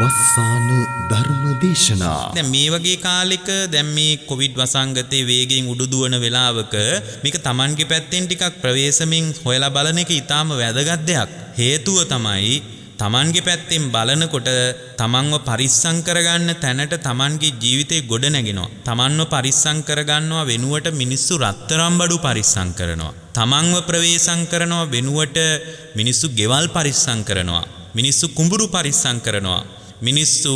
වස්සාන ධර්ම දේශනා. දැන් මේ වගේ කාලෙක දැන් මේ කොවිඩ් වසංගතේ වේගයෙන් උඩුදුවන වෙලාවක මේක Tamanගේ පැත්තෙන් ටිකක් ප්‍රවේශමින් හොයලා බලන එක ඊටාම වැදගත් දෙයක්. හේතුව තමයි Tamanගේ පැත්තෙන් බලනකොට Tamanව පරිස්සම් කරගන්න තැනට Tamanගේ ජීවිතේ ගොඩ නැගෙනවා. Tamanව පරිස්සම් කරගන්නවා වෙනුවට මිනිස්සු රත්තරන් බඩු පරිස්සම් කරනවා. Tamanව ප්‍රවේශම් කරනවා වෙනුවට මිනිස්සු ගෙවල් පරිස්සම් කරනවා. මිනිස්සු කුඹුරු පරිස්සම් කරනවා. මිනිස්සු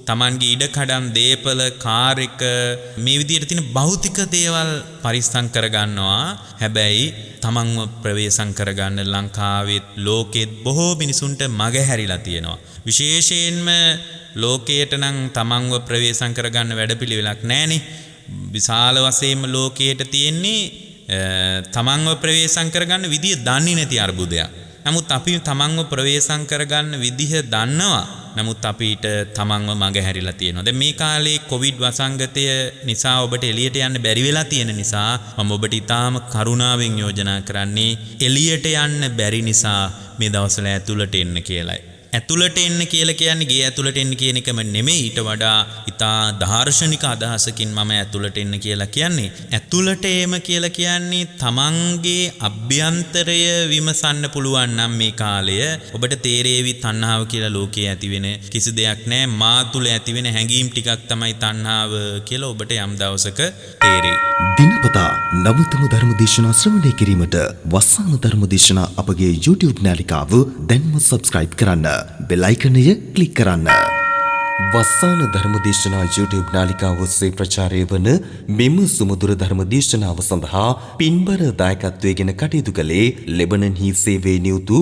Tamanගේ ඉඩකඩම් දේපල කාර් එක මේ විදිහට තියෙන භෞතික දේවල් පරිස්සම් කරගන්නවා. හැබැයි Tamanව ප්‍රවේශම් කරගන්න ලංකාවේ ලෝකෙත් බොහෝ මිනිසුන්ට මග හැරිලා තියෙනවා. විශේෂයෙන්ම ලෝකයට නම් Tamanව ප්‍රවේශම් කරගන්න වැඩපිළිවෙලක් නැහනේ. විශාල වශයෙන්ම ලෝකයට තියෙන්නේ තමන්ව ප්‍රවේශම් කරගන්න විදිය දන්නේ නැති අර්බුදයක්. නමුත් අපි තමන්ව ප්‍රවේශම් කරගන්න විදිහ දන්නවා. නමුත් අපිට තමන්ව මග හැරිලා තියෙනවා. දැන් මේ කාලේ කොවිඩ් වසංගතය නිසා ඔබට එළියට යන්න බැරි වෙලා තියෙන නිසා මම ඔබට ඊටාම කරුණාවෙන් යෝජනා කරන්නේ එළියට යන්න බැරි නිසා මේ දවස්වල ඇතුළට එන්න කියලායි. ඇතුළට එන්න කියලා කියන්නේ ගේ ඇතුළට එන්න කියන එකම නෙමෙයි. ඊට වඩා ඉතා දාර්ශනික අදහසකින් මම ඇතුළට එන්න කියලා කියන්නේ. ඇතුළට එම කියලා කියන්නේ තමන්ගේ අභ්‍යන්තරය විමසන්න පුළුවන් නම් මේ කාලය ඔබට තේරේවි තණ්හාව කියලා ලෝකයේ ඇතිවෙන කිසි දෙයක් නැහැ. මා තුල ඇතිවෙන හැඟීම් ටිකක් තමයි තණ්හාව කියලා ඔබට යම් දවසක තේරෙයි. දිනපතා නවතම ධර්ම දේශනා ශ්‍රවණය කිරීමට වස්සාන ධර්ම දේශනා අපගේ YouTube නාලිකාව දැන්ම subscribe කරන්න. බෙල් අයිකනය ක්ලික් කරන්න. වස්සාන ධර්ම දේශනා YouTube නාලිකාව ඔස්සේ ප්‍රචාරය වන මෙම සුමధుර ධර්ම දේශනාව සඳහා පින්බර දායකත්වයෙන් කටයුතු කළේ ලෙබනන්හි සේවයේ නියුතු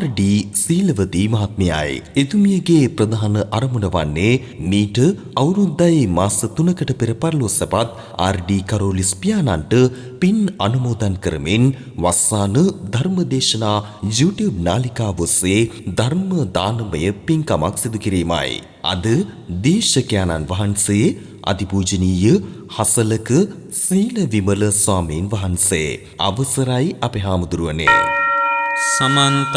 RD සීලවතී මහත්මියයි. එතුමියගේ ප්‍රධාන අරමුණ වන්නේ මීට අවුරුද්දයි මාස 3කට පෙර පරලොස්සපත් RD කරෝලිස් පියාණන්ට පින් අනුමෝදන් කරමින් වස්සාන ධර්ම දේශනා YouTube නාලිකාව ඔස්සේ ධර්ම දානමය පින්කමක් සිදු කිරීමයි. අද දේශකයන්න් වහන්සේ අතිපූජනීය හසලක සීල විමල ස්වාමීන් වහන්සේ අවසරයි අපේ හාමුදුරුවනේ. සමන්ත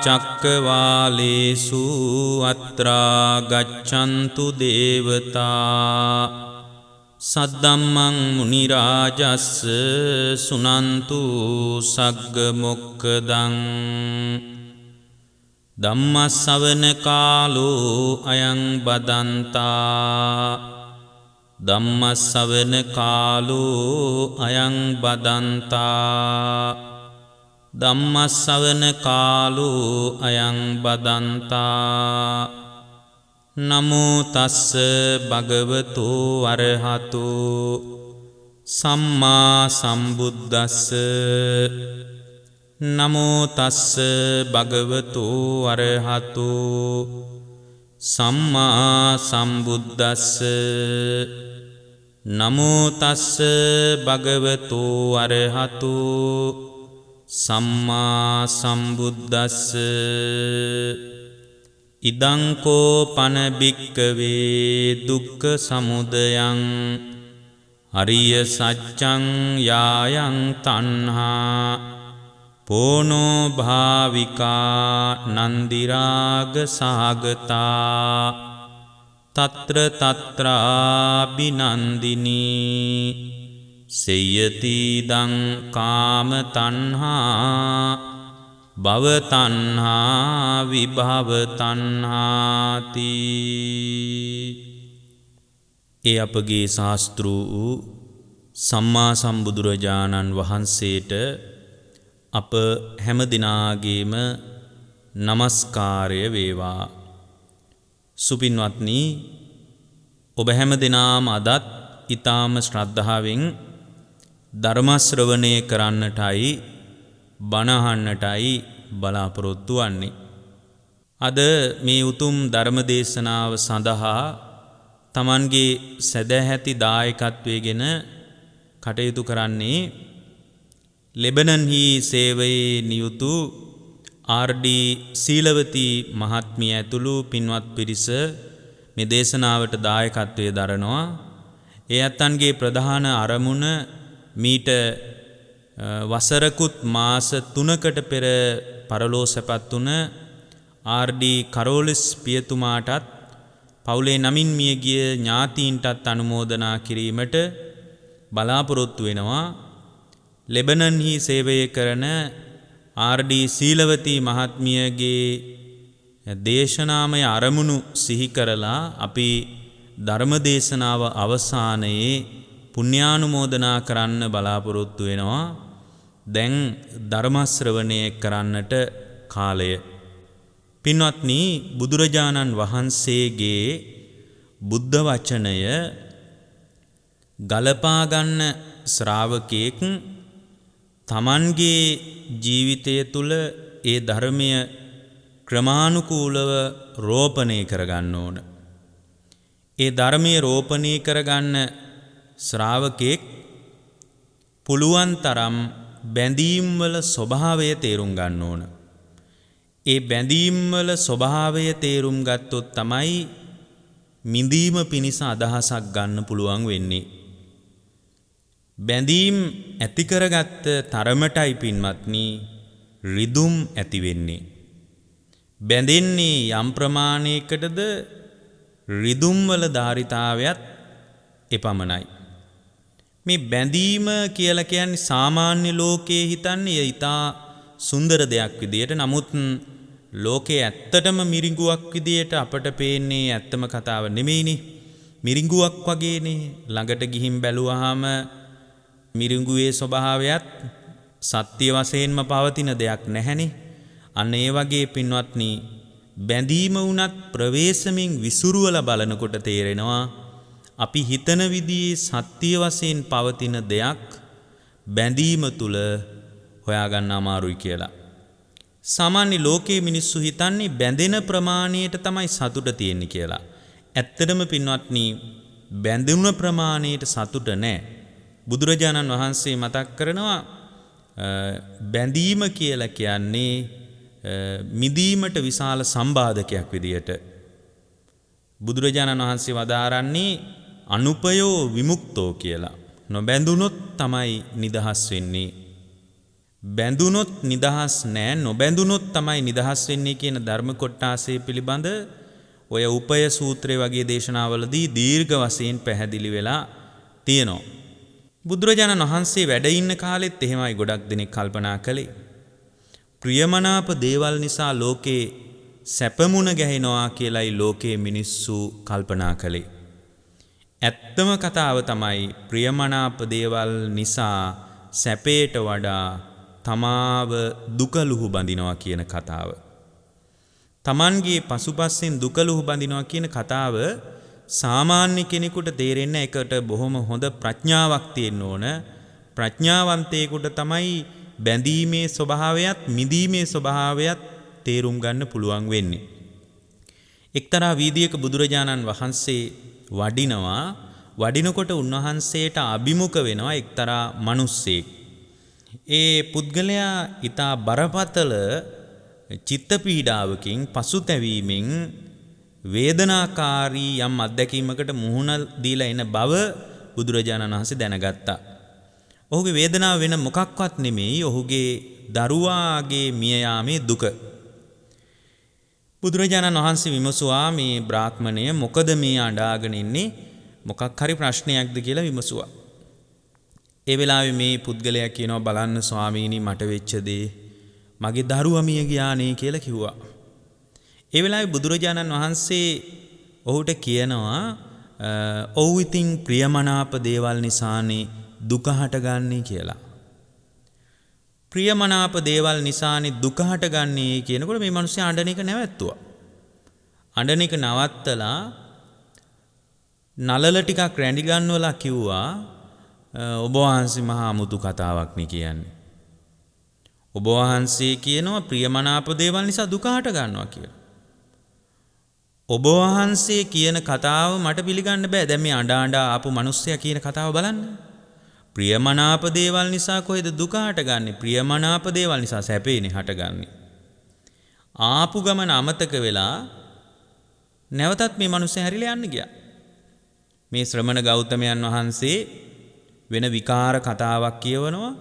චක්කවාලේසු අත්‍රා ගච්ඡන්තු දේවතා සද්දම්මං මුනි රාජස්ස සුනන්තු සග්ග මොක්ඛදං ධම්මස්සවන කාලෝ අයං බදන්තා ධම්මස්සවන කාලෝ අයං බදන්තා ධම්මස්සවන කාලෝ අයං බදන්තා නමෝ තස්ස භගවතෝ අරහතෝ සම්මා සම්බුද්දස්ස නමෝ තස්ස භගවතෝ අරහතෝ සම්මා සම්බුද්දස්ස නමෝ තස්ස භගවතෝ අරහතෝ සම්මා සම්බුද්දස්ස ඉදං කෝ පන භික්කවේ දුක්ඛ සමුදයං අරිය සත්‍යං යායං තණ්හා පෝනෝ භාවිකා නන්දිරාග සාගතා තත්‍ර තත්‍රාබිනන්දිනී සේයති දං කාම තණ්හා භව තණ්හා විභව තණ්හාති. ඒ අපගේ ශාස්ත්‍රූ සම්මා සම්බුදුරජාණන් වහන්සේට අප හැම දිනාගේම නමස්කාරය වේවා. සුපින්වත්නි, ඔබ හැම දිනාම අදත් ඊ타ම ශ්‍රද්ධාවෙන් ධර්ම ශ්‍රවණය කරන්නටයි බණ අහන්නටයි බලාපොරොත්තු වන්නේ. අද මේ උතුම් ධර්ම දේශනාව සඳහා Tamanගේ සදැහැති දායකත්වයෙන් කටයුතු කරන්නේ ලෙබනන්හි සේවයේ නියුතු RD සීලවතී මහත්මිය ඇතුළු පින්වත් පිරිස මේ දේශනාවට දායකත්වයේ දරනවා. ඒ අතන්ගේ ප්‍රධාන අරමුණ මීට වසරකුත් මාස 3කට පෙර පරලෝ සැපත් වුණ RD කරෝලිස් පියතුමාටත් පවුලේ නමින් මිය ගිය ඥාතීන්ටත් අනුමෝදනා කිරීමට බලාපොරොත්තු වෙනවා. ලෙබනන්හි සේවය කරන ආර්.ඩී. සීලවතී මහත්මියගේ දේශනාමය අරමුණු සිහි කරලා අපි ධර්ම දේශනාව අවසානයේ පුණ්‍යානුමෝදනා කරන්න බලාපොරොත්තු වෙනවා. දැන් ධර්ම ශ්‍රවණය කරන්නට කාලය. පින්වත්නි, බුදුරජාණන් වහන්සේගේ බුද්ධ වචනය ගලපා ගන්න ශ්‍රාවකෙක් තමන්ගේ ජීවිතය තුළ ඒ ධර්මය ක්‍රමානුකූලව රෝපණය කරගන්න ඕන. ඒ ධර්මය රෝපණය කරගන්න ශ්‍රාවකෙක් පුළුවන් තරම් බැඳීම්වල ස්වභාවය තේරුම් ගන්න ඕන. ඒ බැඳීම්වල ස්වභාවය තේරුම් ගත්තොත් තමයි මිදීම පිණිස අදහසක් ගන්න පුළුවන් වෙන්නේ. බැඳීම් ඇති කරගත්ත තරමටයි පින්වත්නි රිදුම් ඇති වෙන්නේ. බැඳෙන්නේ යම් ප්‍රමාණයකටද රිදුම්වල ධාරිතාවයත් එපමණයි. මේ බැඳීම කියලා කියන්නේ සාමාන්‍ය ලෝකයේ හිතන්නේ ඊටා සුන්දර දෙයක් විදියට. නමුත් ලෝකයේ ඇත්තටම මිරිඟුවක් විදියට අපට පේන්නේ ඇත්තම කතාව නෙමෙයිනේ. මිරිඟුවක් වගේනේ. ළඟට ගිහින් බැලුවාම මිරිඟුවේ ස්වභාවයත් සත්‍ය වශයෙන්ම පවතින දෙයක් නැහැනේ. අන්න ඒ වගේ පින්වත්නි, බැඳීම වුණත් ප්‍රවේශමින් විසුරුවලා බලනකොට තේරෙනවා අපි හිතන විදිහේ සත්‍ය වශයෙන් පවතින දෙයක් බැඳීම තුල හොයාගන්න අමාරුයි කියලා. සාමාන්‍ය ලෝකයේ මිනිස්සු හිතන්නේ බැඳෙන ප්‍රමාණයට තමයි සතුට තියෙන්නේ කියලා. ඇත්තටම පින්වත්නි, බැඳුන ප්‍රමාණයට සතුට නැහැ. බුදුරජාණන් වහන්සේ මතක් කරනවා බැඳීම කියලා කියන්නේ මිදීමට විශාල සම්බාධකයක් විදියට. බුදුරජාණන් වහන්සේ වදාරන්නේ අනුපයෝ විමුක්තෝ කියලා. නොබැඳුනොත් තමයි නිදහස් වෙන්නේ. බැඳුනොත් නිදහස් නෑ, නොබැඳුනොත් තමයි නිදහස් වෙන්නේ කියන ධර්ම කොටාසේ පිළිබඳ ඔය උපය සූත්‍රය වගේ දේශනාවලදී දීර්ඝ වශයෙන් පැහැදිලි වෙලා තියෙනවා. බුදුරජාණන් වහන්සේ වැඩ ඉන්න කාලෙත් එහෙමයි ගොඩක් දෙනෙක් කල්පනා කළේ. ප්‍රියමනාප දේවල් නිසා ලෝකේ සැපමුණ ගැහෙනවා කියලයි ලෝකේ මිනිස්සු කල්පනා කළේ. ඇත්තම කතාව තමයි ප්‍රියමනාප දේවල් නිසා සැපේට වඩා තමාව දුකලුහු බඳිනවා කියන කතාව. තමන්ගේ පසුපස්සෙන් දුකලුහු බඳිනවා කියන කතාව සාමාන්‍ය කෙනෙකුට තේරෙන්නේ එකට බොහොම හොඳ ප්‍රඥාවක් තියෙන්න ඕන. ප්‍රඥාවන්තයෙකුට තමයි බැඳීමේ ස්වභාවයත් මිදීමේ ස්වභාවයත් තේරුම් ගන්න පුළුවන් වෙන්නේ. එක්තරා වීදියක බුදුරජාණන් වහන්සේ වඩිනකොට උන්වහන්සේට අභිමුඛ වෙනවා එක්තරා මිනිස්සෙක්. ඒ පුද්ගලයා ඊටා බරපතල චිත්ත පීඩාවකින් පසුතැවීමෙන් වේදනාකාරී යම් අත්දැකීමකට මුහුණ දීලා එන බව බුදුරජාණන් වහන්සේ දැනගත්තා. ඔහුගේ වේදනාව වෙන මොකක්වත් නෙමෙයි, ඔහුගේ දරුවාගේ මිය යාමේ දුක. බුදුරජාණන් වහන්සේ විමසුවා මේ බ්‍රාහ්මණය මොකද මේ අඬාගෙන ඉන්නේ, මොකක් හරි ප්‍රශ්නයක්ද කියලා විමසුවා. ඒ වෙලාවේ මේ පුද්ගලයා කියනවා බලන්න ස්වාමීනි මට වෙච්ච දේ, මගේ දරුවා මිය ගියානේ කියලා කිව්වා. ඒ වෙලාවේ බුදුරජාණන් වහන්සේ ඔහුට කියනවා ඔව් ඉතින් ප්‍රියමනාප දේවල් නිසානේ දුක හටගන්නේ කියලා. ප්‍රියමනාප දේවල් නිසානේ දුක හටගන්නේ කියනකොට මේ මිනිස්සු අඬන එක නැවැත්තුවා. අඬන එක නවත්තලා නලල ටිකක් රැඳි ගන්නවලා කිව්වා ඔබ වහන්සේ මහා අමුතු කතාවක් නේ කියන්නේ. ඔබ වහන්සේ කියනවා ප්‍රියමනාප දේවල් නිසා දුක හට ගන්නවා කියලා. ඔබ වහන්සේ කියන කතාව මට පිළිගන්න බෑ. දැන් මේ අඬ ආපු මිනිස්සයා කියන කතාව බලන්න. ප්‍රියමනාප දේවල් නිසා කොහෙද දුක හටගන්නේ? ප්‍රියමනාප දේවල් නිසා සැපේනේ හටගන්නේ. ආපු ගමන අමතක වෙලා නැවතත් මේ මිනිස්සයා හැරිලා යන්න ගියා. මේ ශ්‍රමණ ගෞතමයන් වහන්සේ වෙන විකාර කතාවක් කියවනවා.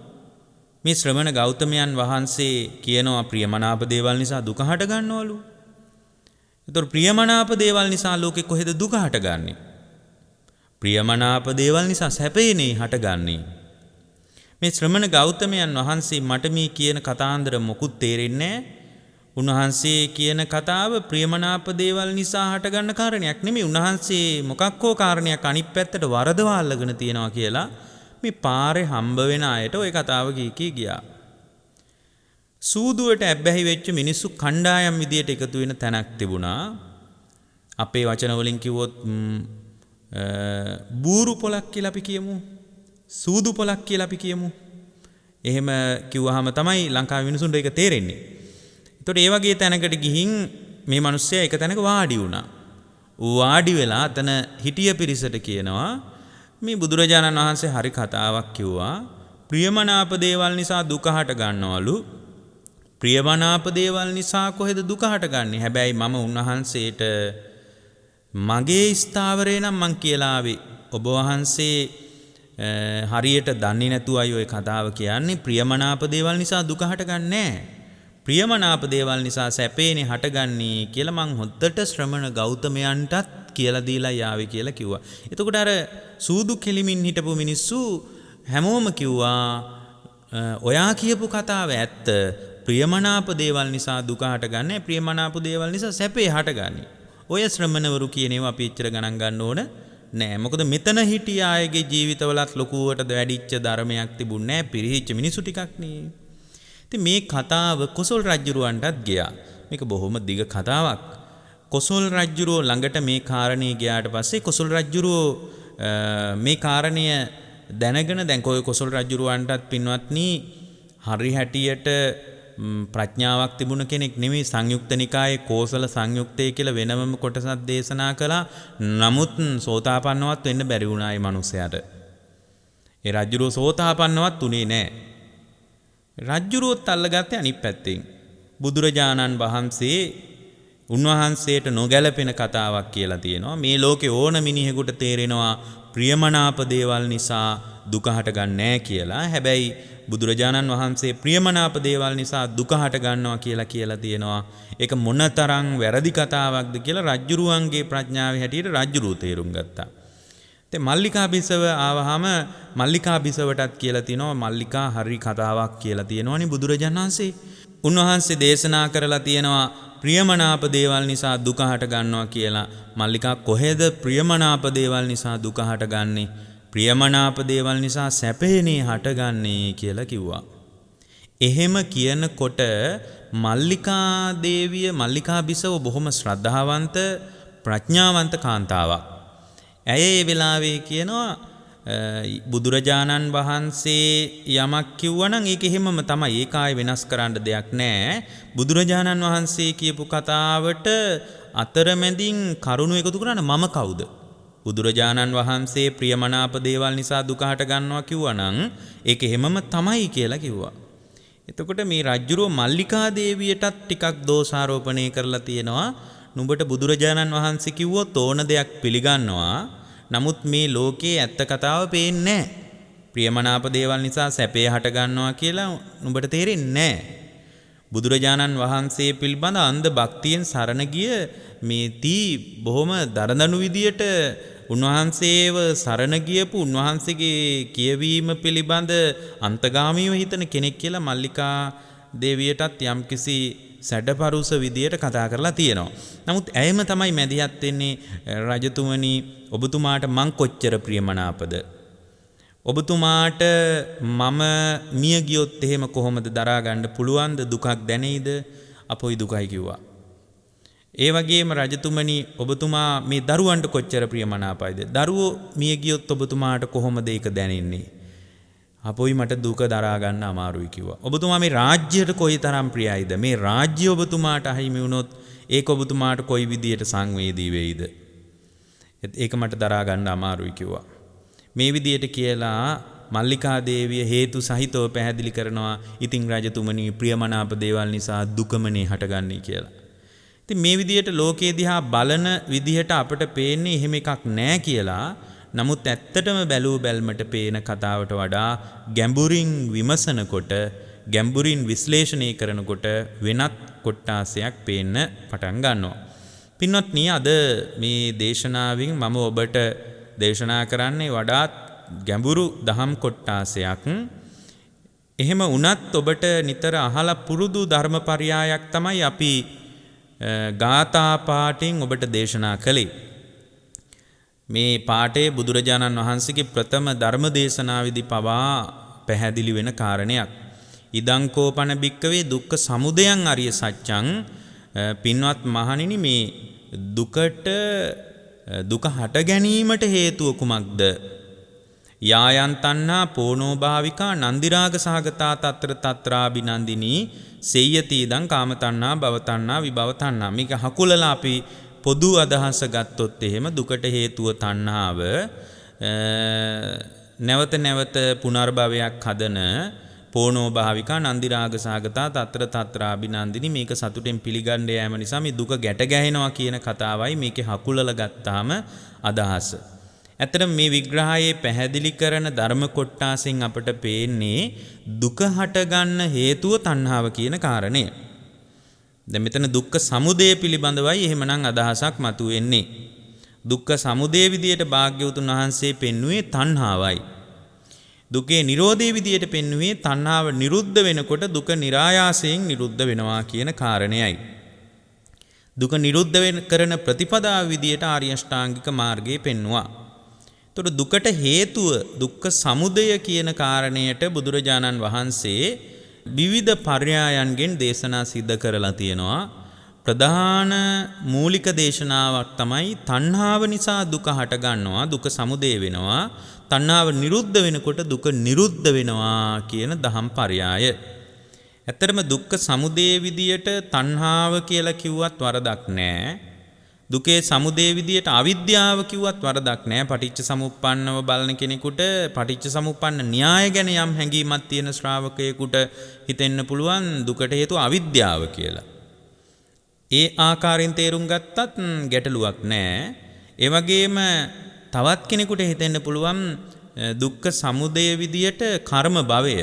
මේ ශ්‍රමණ ගෞතමයන් වහන්සේ කියනවා ප්‍රියමනාප දේවල් නිසා දුක හට ගන්නවලු. ඒතර ප්‍රියමනාප දේවල් නිසා ලෝකෙ කොහෙද දුක හටගන්නේ? ප්‍රියමනාප දේවල් නිසා සැපේනේ හටගන්නේ. මේ ශ්‍රමණ ගෞතමයන් වහන්සේ මට මේ කියන කතාන්දර මොකුත් තේරෙන්නේ නැහැ. උන්වහන්සේ කියන කතාව ප්‍රියමනාප දේවල් නිසා හටගන්න කාරණයක් නෙමෙයි. උන්වහන්සේ මොකක් හෝ කාරණයක් අනිත් පැත්තට වරදවා අල්ලගෙන තියනවා කියලා මේ පාරේ හම්බ වෙන අයට ওই කතාව කී ගියා. සූදුවට ඇබ්බැහි වෙච්ච මිනිස්සු කණ්ඩායම් විදියට එකතු වෙන තැනක් තිබුණා. අපේ වචන වලින් කිව්වොත් බූරු පොලක් කියලා අපි කියමු. සූදු පොලක් කියලා අපි කියමු. එහෙම කිව්වහම තමයි ලංකාවේ මිනිසුන්ට ඒක තේරෙන්නේ. ඒතකොට ඒ වගේ තැනකට ගිහින් මේ මිනිස්සයා එක තැනක වාඩි වුණා. වාඩි වෙලා අතන හිටිය පිරිසට කියනවා මේ බුදුරජාණන් වහන්සේ හරි කතාවක් කිව්වා. ප්‍රියමනාප දේවල් නිසා දුක හට ගන්නවලු. ප්‍රියමනාප දේවල් නිසා කොහෙද දුක හටගන්නේ? හැබැයි මම උන්වහන්සේට මගේ ස්ථාවරේ නම් මං කියලා ආවේ. ඔබ වහන්සේ හරියට දන්නේ නැතුවයි ඔය කතාව කියන්නේ. ප්‍රියමනාප දේවල් නිසා දුක හටගන්නේ නැහැ. ප්‍රියමනාප දේවල් නිසා සැපේනේ හටගන්නේ කියලා මං හොද්දට ශ්‍රමණ ගෞතමයන්ටත් කියලා දීලා යාවේ කියලා කිව්වා. එතකොට අර සූදු කෙලිමින් හිටපු මිනිස්සු හැමෝම කිව්වා ඔයා කියපු කතාව ඇත්ත. ප්‍රියමනාප දේවල් නිසා දුක හටගන්නේ. ප්‍රියමනාප දේවල් නිසා සැපේ හටගන්නේ. ඔය ශ්‍රමණවරු කියන ඒවා අපි එච්චර ගණන් ගන්න ඕන නෑ. මොකද මෙතන හිටිය අයගේ ජීවිතවලත් ලොකුවට වැඩිච්ච ධර්මයක් තිබුණේ නෑ. පිරිහිච්ච මිනිසු ටිකක් නේ. ඉතින් මේ කතාව කොසල් රජුරවන්ටත් ගියා. මේක බොහොම දිග කතාවක්. කොසල් රජුරෝ ළඟට මේ කාරණේ ගියාට පස්සේ කොසල් රජුරෝ මේ කාරණය දැනගෙන දැන් කොසල් රජුරවන්ටත් පින්වත්නි හරි හැටියට ප්‍රඥාවක් තිබුණ කෙනෙක් නෙමෙයි. සංයුක්ත නිකායේ කෝසල සංයුක්තය කියලා වෙනම කොටසක් දේශනා කළා. නමුත් සෝතාපන්නවත් වෙන්න බැරි වුණා මේ මිනිසයාට. ඒ රජුරෝ සෝතාපන්නවත් උනේ නැහැ. රජ්ජුරුවොත් අල්ලගත්තේ අනිත් පැත්තෙන්. බුදුරජාණන් වහන්සේ උන්වහන්සේට නොගැලපෙන කතාවක් කියලා තියෙනවා. මේ ලෝකේ ඕන මිනිහෙකුට තේරෙනවා ප්‍රියමනාප දේවල් නිසා දුක හටගන්නේ නැහැ කියලා. හැබැයි බුදුරජාණන් වහන්සේ ප්‍රියමනාප දේවල් නිසා දුක හටගන්නවා කියලා තියෙනවා. ඒක මොනතරම් වැරදි කතාවක්ද කියලා රජ්ජුරුවන්ගේ ප්‍රඥාවේ හැටියට රජ්ජුරුව තේරුම් ගත්තා. දැන් මල්ලිකා බිසව ආවහම මල්ලිකා බිසවටත් කියලා තිනවා මල්ලිකා හරි කතාවක් කියලා තියෙනවනේ බුදුරජාණන් වහන්සේ. උන්වහන්සේ දේශනා කරලා තියෙනවා ප්‍රියමනාප දේවල් නිසා දුක හට ගන්නවා කියලා. මල්ලිකා කොහෙද ප්‍රියමනාප දේවල් නිසා දුක හටගන්නේ? ප්‍රියමනාප දේවල් නිසා සැපේනේ හටගන්නේ කියලා කිව්වා. එහෙම කියනකොට මල්ලිකා දේවිය මල්ලිකා බිසව බොහොම ශ්‍රද්ධාවන්ත ප්‍රඥාවන්ත කාන්තාවක්. ඇය ඒ වෙලාවේ කියනවා බුදුරජාණන් වහන්සේ යමක් කිව්වනම් ඒක එහෙමම තමයි. ඒක ආයෙ වෙනස් කරන්න දෙයක් නැහැ. බුදුරජාණන් වහන්සේ කියපු කතාවට අතරමැදින් කරුණු එකතු කරන්න මම කවුද? බුදුරජාණන් වහන්සේ ප්‍රියමනාප දේවල් නිසා දුක හට ගන්නවා කිව්වනම් ඒක එහෙමම තමයි කියලා කිව්වා. එතකොට මේ රජුරෝ මල්ලිකා දේවියටත් ටිකක් දෝෂාරෝපණය කරලා තියෙනවා. නුඹට බුදුරජාණන් වහන්සේ කිව්වොත් ඕන දෙයක් පිළිගන්නවා. නමුත් මේ ලෝකේ ඇත්ත කතාව පේන්නේ නැහැ. ප්‍රියමනාප දේවල් නිසා සැපේ හට ගන්නවා කියලා නුඹට තේරෙන්නේ නැහැ. බුදුරජාණන් වහන්සේ පිළිබඳ අන්ධ භක්තියෙන් සරණ ගිය මේ තී බොහොම දරදණු විදියට උන්වහන්සේව සරණ ගියපු උන්වහන්සේගේ කියවීම පිළිබඳ අන්තගාමීව හිතන කෙනෙක් කියලා මල්ලිකා දේවියටත් යම්කිසි සැඩපරුස විදියට කතා කරලා තියෙනවා. නමුත් ඇයම තමයි මැදිහත් වෙන්නේ රජතුමනි ඔබතුමාට මං කොච්චර ප්‍රියමනාපද? ඔබතුමාට මම මිය ගියොත් එහෙම කොහොමද දරා ගන්න පුළුවන්ද? දුකක් දැනෙයිද? අපොයි දුකයි කිව්වා. ඒ වගේම රජතුමනි ඔබතුමා මේ දරුවන්ට කොච්චර ප්‍රියමනාපයිද? දරුවෝ මිය ගියොත් ඔබතුමාට කොහොමද ඒක දැනෙන්නේ? අපොයි මට දුක දරා ගන්න අමාරුයි කිව්වා. ඔබතුමා මේ රාජ්‍යයට කොයිතරම් ප්‍රියයිද? මේ රාජ්‍ය ඔබතුමාට අහිමි වුණොත් ඒක ඔබතුමාට කොයි විදියට සංවේදී වෙයිද? ඒක මට දරා ගන්න අමාරුයි කිව්වා. මේ විදියට කියලා මල්ලිකා දේවිය හේතු සහිතව පැහැදිලි කරනවා. ඉතින් රජතුමනි ප්‍රියමනාප දේවල් නිසා දුකමනේ හටගන්නේ කියලා. ඉතින් මේ විදියට ලෝකයේ දිහා බලන විදිහට අපට පේන්නේ එහෙම එකක් නැහැ කියලා. නමුත් ඇත්තටම බැලූ බැල්මට පේන කතාවට වඩා ගැඹුරින් විමසනකොට ගැඹුරින් විශ්ලේෂණය කරනකොට වෙනත් කොට්ටාසයක් පේන්න පටන් ගන්නවා. පින්වත්නි අද මේ දේශනාවෙන් මම ඔබට දේශනා කරන්නේ වඩාත් ගැඹුරු දහම් කොටාසයක්. එහෙම වුණත් ඔබට නිතර අහලා පුරුදු ධර්මපරයායක් තමයි අපි ගාථා පාඨයෙන් ඔබට දේශනා කළේ. මේ පාඨයේ බුදුරජාණන් වහන්සේගේ ප්‍රථම ධර්ම දේශනාවේදී පවා පැහැදිලි වෙන කාරණයක්. ඉදං කෝපන භික්කවේ දුක්ඛ සමුදයං අරිය සත්‍යං. පින්වත් මහණෙනි මේ දුක හට ගැනීමට හේතුව කුමක්ද? යායන් තණ්හා පෝනෝ භාවිකා නන්දිරාග සහගතා తත්‍ර తත්‍රාබිනන්දිනී සේයති ඉදං කාම තණ්හා භව තණ්හා විභව තණ්හා. මේක හකුලලා අපි පොදු අදහස ගත්තොත් එහෙම දුකට හේතුව තණ්හාව, නැවත නැවත පුනර්භවයක් හදන පෝනෝ භාවිකා නන්දිරාග සහගතා తත්‍ර తත්‍රාබිනන්දිනී, මේක සතුටෙන් පිළිගන්න යෑම නිසා මේ දුක ගැට ගැහෙනවා කියන කතාවයි මේකේ හකුලලා ගත්තාම අදහස. ඇත්තටම මේ විග්‍රහයේ පැහැදිලි කරන ධර්ම කොටාසෙන් අපට පේන්නේ දුක හටගන්න හේතුව තණ්හාව කියන කාරණය. දැන් මෙතන දුක්ඛ සමුදය පිළිබඳවයි එහෙමනම් අදහසක් මතුවෙන්නේ. දුක්ඛ සමුදය විදියට භාග්‍යවතුන් වහන්සේ පෙන්වුවේ තණ්හාවයි. දුකේ නිරෝධයේ විදියට පෙන්වුවේ තණ්හාව නිරුද්ධ වෙනකොට දුක નિરાයාසයෙන් නිරුද්ධ වෙනවා කියන කාරණයයි. දුක නිරුද්ධ කරන ප්‍රතිපදාව විදියට ආර්ය අෂ්ටාංගික මාර්ගයේ පෙන්වුවා. එතකොට දුකට හේතුව දුක්ඛ සමුදය කියන කාරණයට බුදුරජාණන් වහන්සේ විවිධ පර්යායන්ගෙන් දේශනා සිද්ධ කරලා තියෙනවා. ප්‍රධාන මූලික දේශනාවක් තමයි තණ්හාව නිසා දුක හට ගන්නවා, දුක සමුදය වෙනවා, තණ්හාව නිරුද්ධ වෙනකොට දුක නිරුද්ධ වෙනවා කියන දහම් පර්යාය. ඇත්තටම දුක්ඛ සමුදය විදියට තණ්හාව කියලා කිව්වත් වරදක් නැහැ. දුකේ සමුදය විදියට අවිද්‍යාව කිව්වත් වරදක් නැහැ. පටිච්ච සමුප්පන්නව බලන කෙනෙකුට පටිච්ච සමුප්පන්න න්‍යාය ගැන යම් හැඟීමක් තියෙන ශ්‍රාවකයෙකුට හිතෙන්න පුළුවන් දුකට හේතුව අවිද්‍යාව කියලා. ඒ ආකාරයෙන් තේරුම් ගත්තත් ගැටලුවක් නැහැ. ඒ වගේම තවත් කෙනෙකුට හිතෙන්න පුළුවන් දුක්ඛ සමුදය විදියට කර්ම භවය,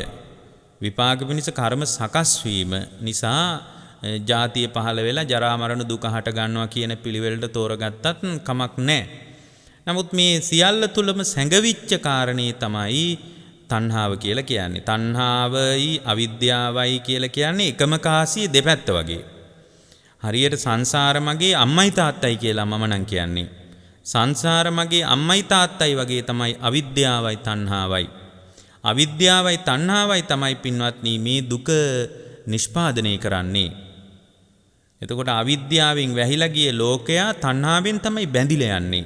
විපාක පිණිස කර්ම සකස් වීම නිසා ජාතිය පහළ වෙලා ජරා මරණ දුක හට ගන්නවා කියන පිළිවෙලට තෝරගත්තත් කමක් නැහැ. නමුත් මේ සියල්ල තුලම සැඟවිච්ච කාරණේ තමයි තණ්හාව කියලා කියන්නේ. තණ්හාවයි අවිද්‍යාවයි කියලා කියන්නේ එකම කාසිය දෙපැත්ත වගේ. හරියට සංසාර මගේ අම්මයි තාත්තයි කියලා මම නම් කියන්නේ. සංසාර මගේ අම්මයි තාත්තයි වගේ තමයි අවිද්‍යාවයි තණ්හාවයි. අවිද්‍යාවයි තණ්හාවයි තමයි පින්වත්නි මේ දුක නිෂ්පාදනය කරන්නේ. එතකොට අවිද්‍යාවෙන් වැහිලා ගිය ලෝකයා තණ්හාවෙන් තමයි බැඳිලා යන්නේ.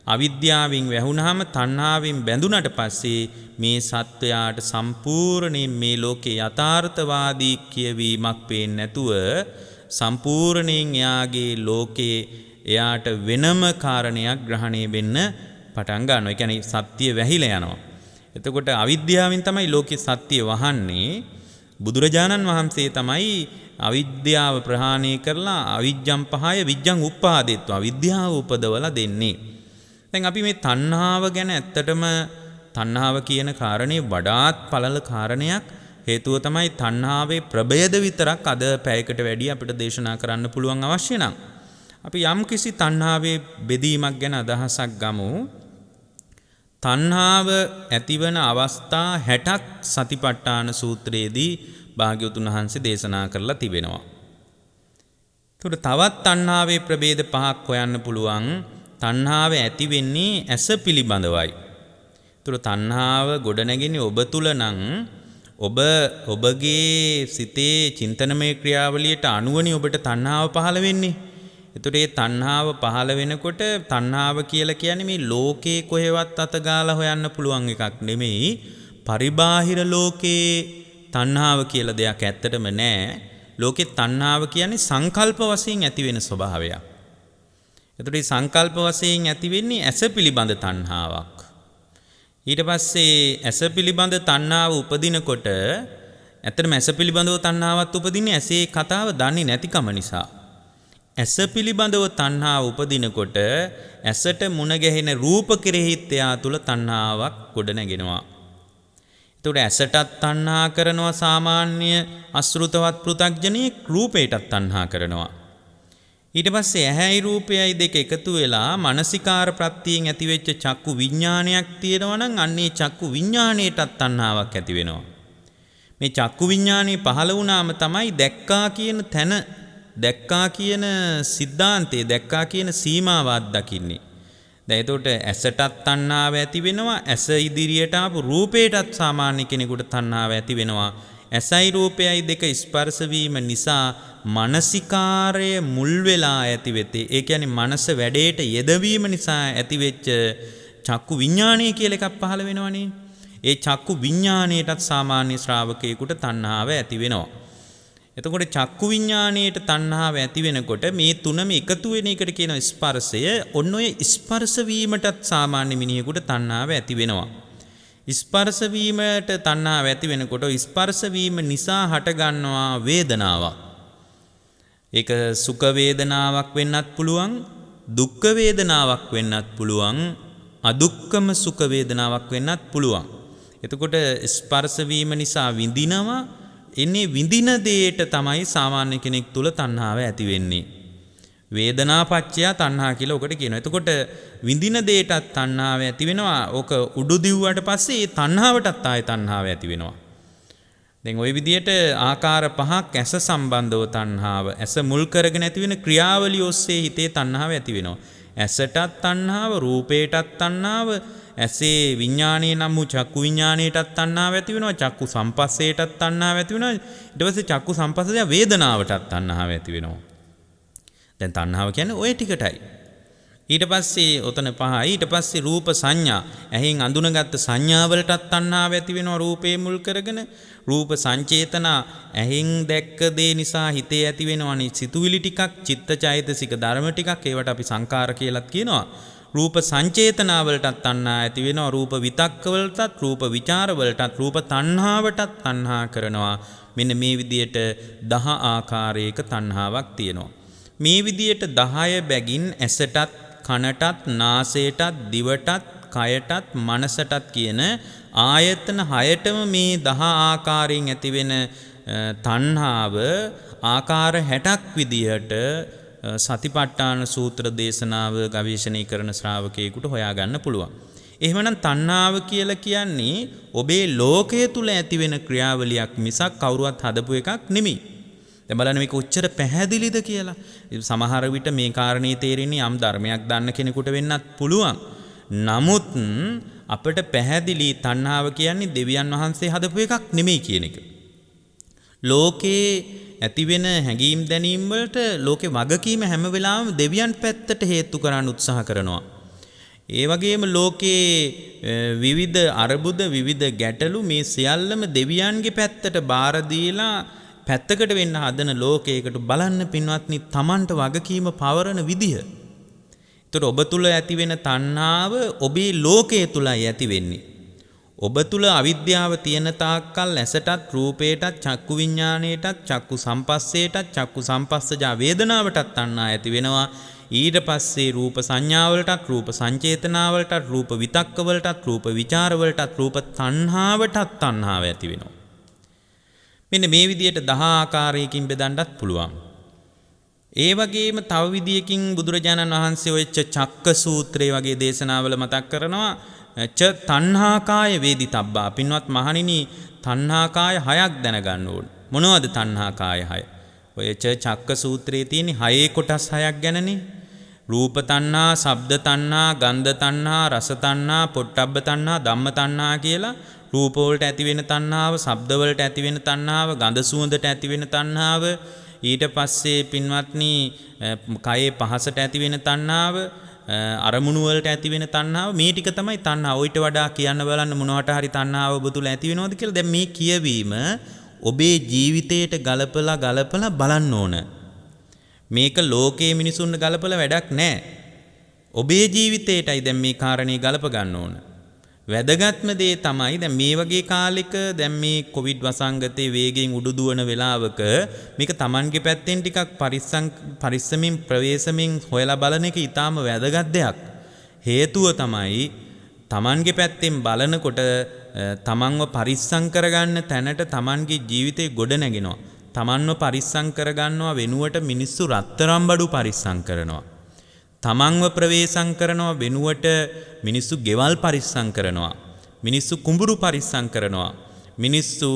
අවිද්‍යාවෙන් වැහුණාම තණ්හාවෙන් බැඳුනට පස්සේ මේ සත්වයාට සම්පූර්ණයෙන් මේ ලෝකේ යථාර්ථවාදී කියවීමක් පේන්නේ නැතුව සම්පූර්ණයෙන් එයාගේ ලෝකේ එයාට වෙනම කාරණයක් ග්‍රහණය වෙන්න පටන් ගන්නවා. ඒ කියන්නේ සත්‍ය වැහිලා යනවා. එතකොට අවිද්‍යාවෙන් තමයි ලෝකේ සත්‍ය වහන්නේ. බුදුරජාණන් වහන්සේ තමයි අවිද්‍යාව ප්‍රහාණය කරලා අවිජ්ජං පහය විජ්ජං උප්පාදෙත්වා විද්‍යාව උපදවලා දෙන්නේ. දැන් අපි මේ තණ්හාව ගැන ඇත්තටම තණ්හාව කියන කාරණේ වඩාත් පළල කාරණයක්. හේතුව තමයි තණ්හාවේ ප්‍රභේද විතරක් අද පැයකට වැඩි අපිට දේශනා කරන්න පුළුවන් අවශ්‍ය නම්. අපි යම් කිසි තණ්හාවේ බෙදීමක් ගැන අදහසක් ගමු. තණ්හාව ඇතිවන අවස්ථා 60ක් සතිපට්ඨාන සූත්‍රයේදී භාග්‍යවතුන් වහන්සේ දේශනා කරලා තිබෙනවා. ඒකට තවත් තණ්හාවේ ප්‍රභේද පහක් හොයන්න පුළුවන්. තණ්හාව ඇති වෙන්නේ ඇස පිළිබඳවයි. ඒකට තණ්හාව ගොඩනැගෙන්නේ ඔබ තුල නම් ඔබගේ සිතේ චින්තනමය ක්‍රියාවලියට අනුවනේ ඔබට තණ්හාව පහළ වෙන්නේ. එතකොට මේ තණ්හාව පහළ වෙනකොට තණ්හාව කියලා කියන්නේ මේ ලෝකේ කොහෙවත් අතගාලා හොයන්න පුළුවන් එකක් නෙමෙයි. පරිබාහිර ලෝකේ තණ්හාව කියලා දෙයක් ඇත්තටම නැහැ. ලෝකේ තණ්හාව කියන්නේ සංකල්ප වශයෙන් ඇති වෙන ස්වභාවයක්. එතකොට මේ සංකල්ප වශයෙන් ඇති වෙන්නේ ඇස පිළිබඳ තණ්හාවක්. ඊට පස්සේ ඇස පිළිබඳ තණ්හාව උපදිනකොට ඇත්තටම ඇස පිළිබඳව තණ්හාවක් උපදින්නේ ඇසේ කතාව දන්නේ නැතිකම නිසා. ඇස පිළිබඳව තණ්හාව උපදිනකොට ඇසට මුණ ගැහෙන රූප කෙරෙහිත් එයා තුල තණ්හාවක් ගොඩ නැගෙනවා. එතකොට ඇසටත් තණ්හා කරනවා සාමාන්‍ය අසෘතවත් පෘථග්ජනෙක්, රූපයටත් තණ්හා කරනවා. ඊට පස්සේ ඇහැයි රූපයයි දෙක එකතු වෙලා මානසිකාර ප්‍රත්‍යයෙන් ඇතිවෙච්ච චක්කු විඥානයක් තියෙනවා නම් අන්නේ චක්කු විඥාණයටත් තණ්හාවක් ඇති වෙනවා. මේ චක්කු විඥානේ පහළ වුණාම තමයි දැක්කා කියන තැන දැක්කා කියන સિદ્ધාන්තය දැක්කා කියන සීමාව අත්දකින්නේ. දැන් එතකොට ඇසටත් තණ්හාව ඇති වෙනවා. ඇස ඉදිරියට ආපු රූපයටත් සාමාන්‍ය කෙනෙකුට තණ්හාව ඇති වෙනවා. ඇසයි රූපයයි දෙක ස්පර්ශ වීම නිසා මානසිකාරය මුල් වෙලා ඇති වෙතේ. ඒ කියන්නේ මනස වැඩේට යෙදවීම නිසා ඇතිවෙච්ච චක්කු විඥානය කියලා එකක් පහළ වෙනවනේ. ඒ චක්කු විඥාණයටත් සාමාන්‍ය ශ්‍රාවකයෙකුට තණ්හාව ඇති වෙනවා. එතකොට චක්කු විඥාණයට තණ්හාව ඇති වෙනකොට මේ තුනම එකතු වෙන එකට කියන ස්පර්ශය ඔන්න ඔය ස්පර්ශ වීමටත් සාමාන්‍ය මිනිහෙකුට තණ්හාව ඇති වෙනවා. ස්පර්ශ වීමට තණ්හාව ඇති වෙනකොට ස්පර්ශ වීම නිසා හටගන්නවා වේදනාවක්. ඒක සුඛ වේදනාවක් වෙන්නත් පුළුවන්, දුක්ඛ වේදනාවක් වෙන්නත් පුළුවන්, අදුක්ඛම සුඛ වේදනාවක් වෙන්නත් පුළුවන්. එතකොට ස්පර්ශ වීම නිසා විඳිනවා. එන්නේ විඳින දෙයට තමයි සාමාන්‍ය කෙනෙක් තුල තණ්හාව ඇති වෙන්නේ. වේදනාපච්චය තණ්හා කියලා ඔකට කියනවා. එතකොට විඳින දෙයටත් තණ්හාව ඇති වෙනවා. ඕක උඩු දිව්වට පස්සේ ඒ තණ්හාවටත් ආයෙ තණ්හාව ඇති වෙනවා. දැන් ওই විදිහට ආකාර පහක් ඇස සම්බන්ධව තණ්හාව, ඇස මුල් කරගෙන ඇති වෙන ක්‍රියාවලිය ඔස්සේ හිතේ තණ්හාව ඇති වෙනවා. ඇසටත් තණ්හාව, රූපේටත් තණ්හාව, ඇසේ විඥානයේ නම් වූ චක්කු විඥානයටත් තණ්හාව ඇති වෙනවා. චක්කු සම්පස්සේටත් තණ්හාව ඇති වෙනවා. ඊට පස්සේ චක්කු සම්පස්සය වේදනාවටත් තණ්හාව ඇති වෙනවා. දැන් තණ්හාව කියන්නේ ওই ටිකටයි. ඊට පස්සේ ඔතන පහයි. ඊට පස්සේ රූප සංඥා, ඇහෙන් අඳුනගත්ත සංඥාවලටත් තණ්හාව ඇති වෙනවා රූපේ මුල් කරගෙන. රූප සංචේතන, ඇහෙන් දැක්ක දේ නිසා හිතේ ඇති වෙනවනේ සිතුවිලි ටිකක්, චිත්තචෛතසික ධර්ම ටිකක්. ඒවට අපි සංකාර කියලාත් කියනවා. රූප සංචේතනාවලටත් තණ්හා ඇති වෙනවා. රූප විතක්කවලටත්, රූප විචාරවලටත්, රූප තණ්හාවටත් තණ්හා කරනවා. මෙන්න මේ විදියට 10 ආකාරයක තණ්හාවක් තියෙනවා. මේ විදියට 10 බැගින් ඇසටත්, කනටත්, නාසයටත්, දිවටත්, කයටත්, මනසටත් කියන ආයතන 6ටම මේ 10 ආකාරයෙන් ඇතිවෙන තණ්හාව ආකාර 60ක් විදියට සතිපට්ඨාන සූත්‍ර දේශනාව ගවේෂණය කරන ශ්‍රාවකයෙකුට හොයාගන්න පුළුවන්. එහෙමනම් තණ්හාව කියලා කියන්නේ ඔබේ ලෝකයේ තුල ඇතිවෙන ක්‍රියාවලියක් මිසක් කවුරුවත් හදපු එකක් නෙමෙයි. දැන් බලන්න මේක උච්චර පැහැදිලිද කියලා. සමහර විට මේ කාරණේ තේරෙන්නේ යම් ධර්මයක් දන්න කෙනෙකුට වෙන්නත් පුළුවන්. නමුත් අපිට පැහැදිලි තණ්හාව කියන්නේ දෙවියන් වහන්සේ හදපු එකක් නෙමෙයි කියන එක. ලෝකේ ඇතිවෙන හැඟීම් දැනීම් වලට ලෝකේ වගකීම හැම වෙලාවෙම දෙවියන් පැත්තට හේතු කරන්න උත්සාහ කරනවා. ඒ වගේම ලෝකේ විවිධ අරුබුද විවිධ ගැටලු මේ සියල්ලම දෙවියන්ගේ පැත්තට බාර දීලා පැත්තකට වෙන්න හදන ලෝකයකට බලන්න පින්වත්නි Tamanට වගකීම පවරන විදිය. ඒතර ඔබ තුල ඇතිවෙන තණ්හාව ඔබේ ලෝකයේ තුලයි ඇති වෙන්නේ. ඔබ තුල අවිද්‍යාව තියෙන තාක්කල් ඇසටත්, රූපයටත්, චක්කු විඥාණයටත්, චක්කු සම්පස්සේටත්, චක්කු සම්පස්සජා වේදනාවටත් තණ්හා ඇති වෙනවා. ඊට පස්සේ රූප සංඥාවලටත්, රූප සංචේතනාවලටත්, රූප විතක්කවලටත්, රූප විචාරවලටත්, රූප තණ්හාවටත් තණ්හාව ඇති වෙනවා. මෙන්න මේ විදිහට 10 ආකාරයකින් බෙදන්නත් පුළුවන්. ඒ වගේම තව විදියකින් බුදුරජාණන් වහන්සේ ඔය චක්ක සූත්‍රය වගේ දේශනාවල මතක් කරනවා තණ්හාකාය වේදිතබ්බා. පින්වත් මහණෙනි, තණ්හාකාය 6ක් දැනගන්න ඕන. මොනවද තණ්හාකාය 6? ඔය චක්ක සූත්‍රයේ තියෙන 6 කොටස් 6ක් ගැනනේ. රූප තණ්හා, ශබ්ද තණ්හා, ගන්ධ තණ්හා, රස තණ්හා, පොට්ටබ්බ තණ්හා, ධම්ම තණ්හා කියලා රූප වලට ඇති වෙන තණ්හාව, ශබ්ද වලට ඇති වෙන තණ්හාව, ගඳ සුවඳට ඇති වෙන තණ්හාව, ඊට පස්සේ පින්වත්නි කයේ පහසට ඇති වෙන තණ්හාව, අරමුණු වලට ඇති වෙන තණ්හාව, මේ ටික තමයි තණ්හාව. ඊට වඩා කියන්න බලන්න මොනවට හරි තණ්හාව ඔබ තුල ඇති වෙනවද කියලා. දැන් මේ කියවීම ඔබේ ජීවිතයට ගලපලා බලන්න ඕන. මේක ලෝකයේ මිනිසුන්ට ගලපලා වැඩක් නැහැ. ඔබේ ජීවිතයටයි දැන් මේ කාරණේ ගලප ගන්න ඕන. වැදගත්ම දේ තමයි දැන් මේ වගේ කාලෙක දැන් මේ කොවිඩ් වසංගතේ වේගයෙන් උඩු දුවන වෙලාවක මේක Tamanගේ පැත්තෙන් ටිකක් පරිස්සමින් ප්‍රවේශමින් හොයලා බලන එක ඊටාම වැදගත් දෙයක්. හේතුව තමයි Tamanගේ පැත්තෙන් බලනකොට Tamanව පරිස්සම් කරගන්න තැනට Tamanගේ ජීවිතේ ගොඩ නැගෙනවා. තමන්ව පරිස්සම් කරගන්නවා වෙනුවට මිනිස්සු රත්තරන් බඩු පරිස්සම් කරනවා. තමන්ව ප්‍රවේශම් කරනවා වෙනුවට මිනිස්සු ගෙවල් පරිස්සම් කරනවා. මිනිස්සු කුඹුරු පරිස්සම් කරනවා. මිනිස්සු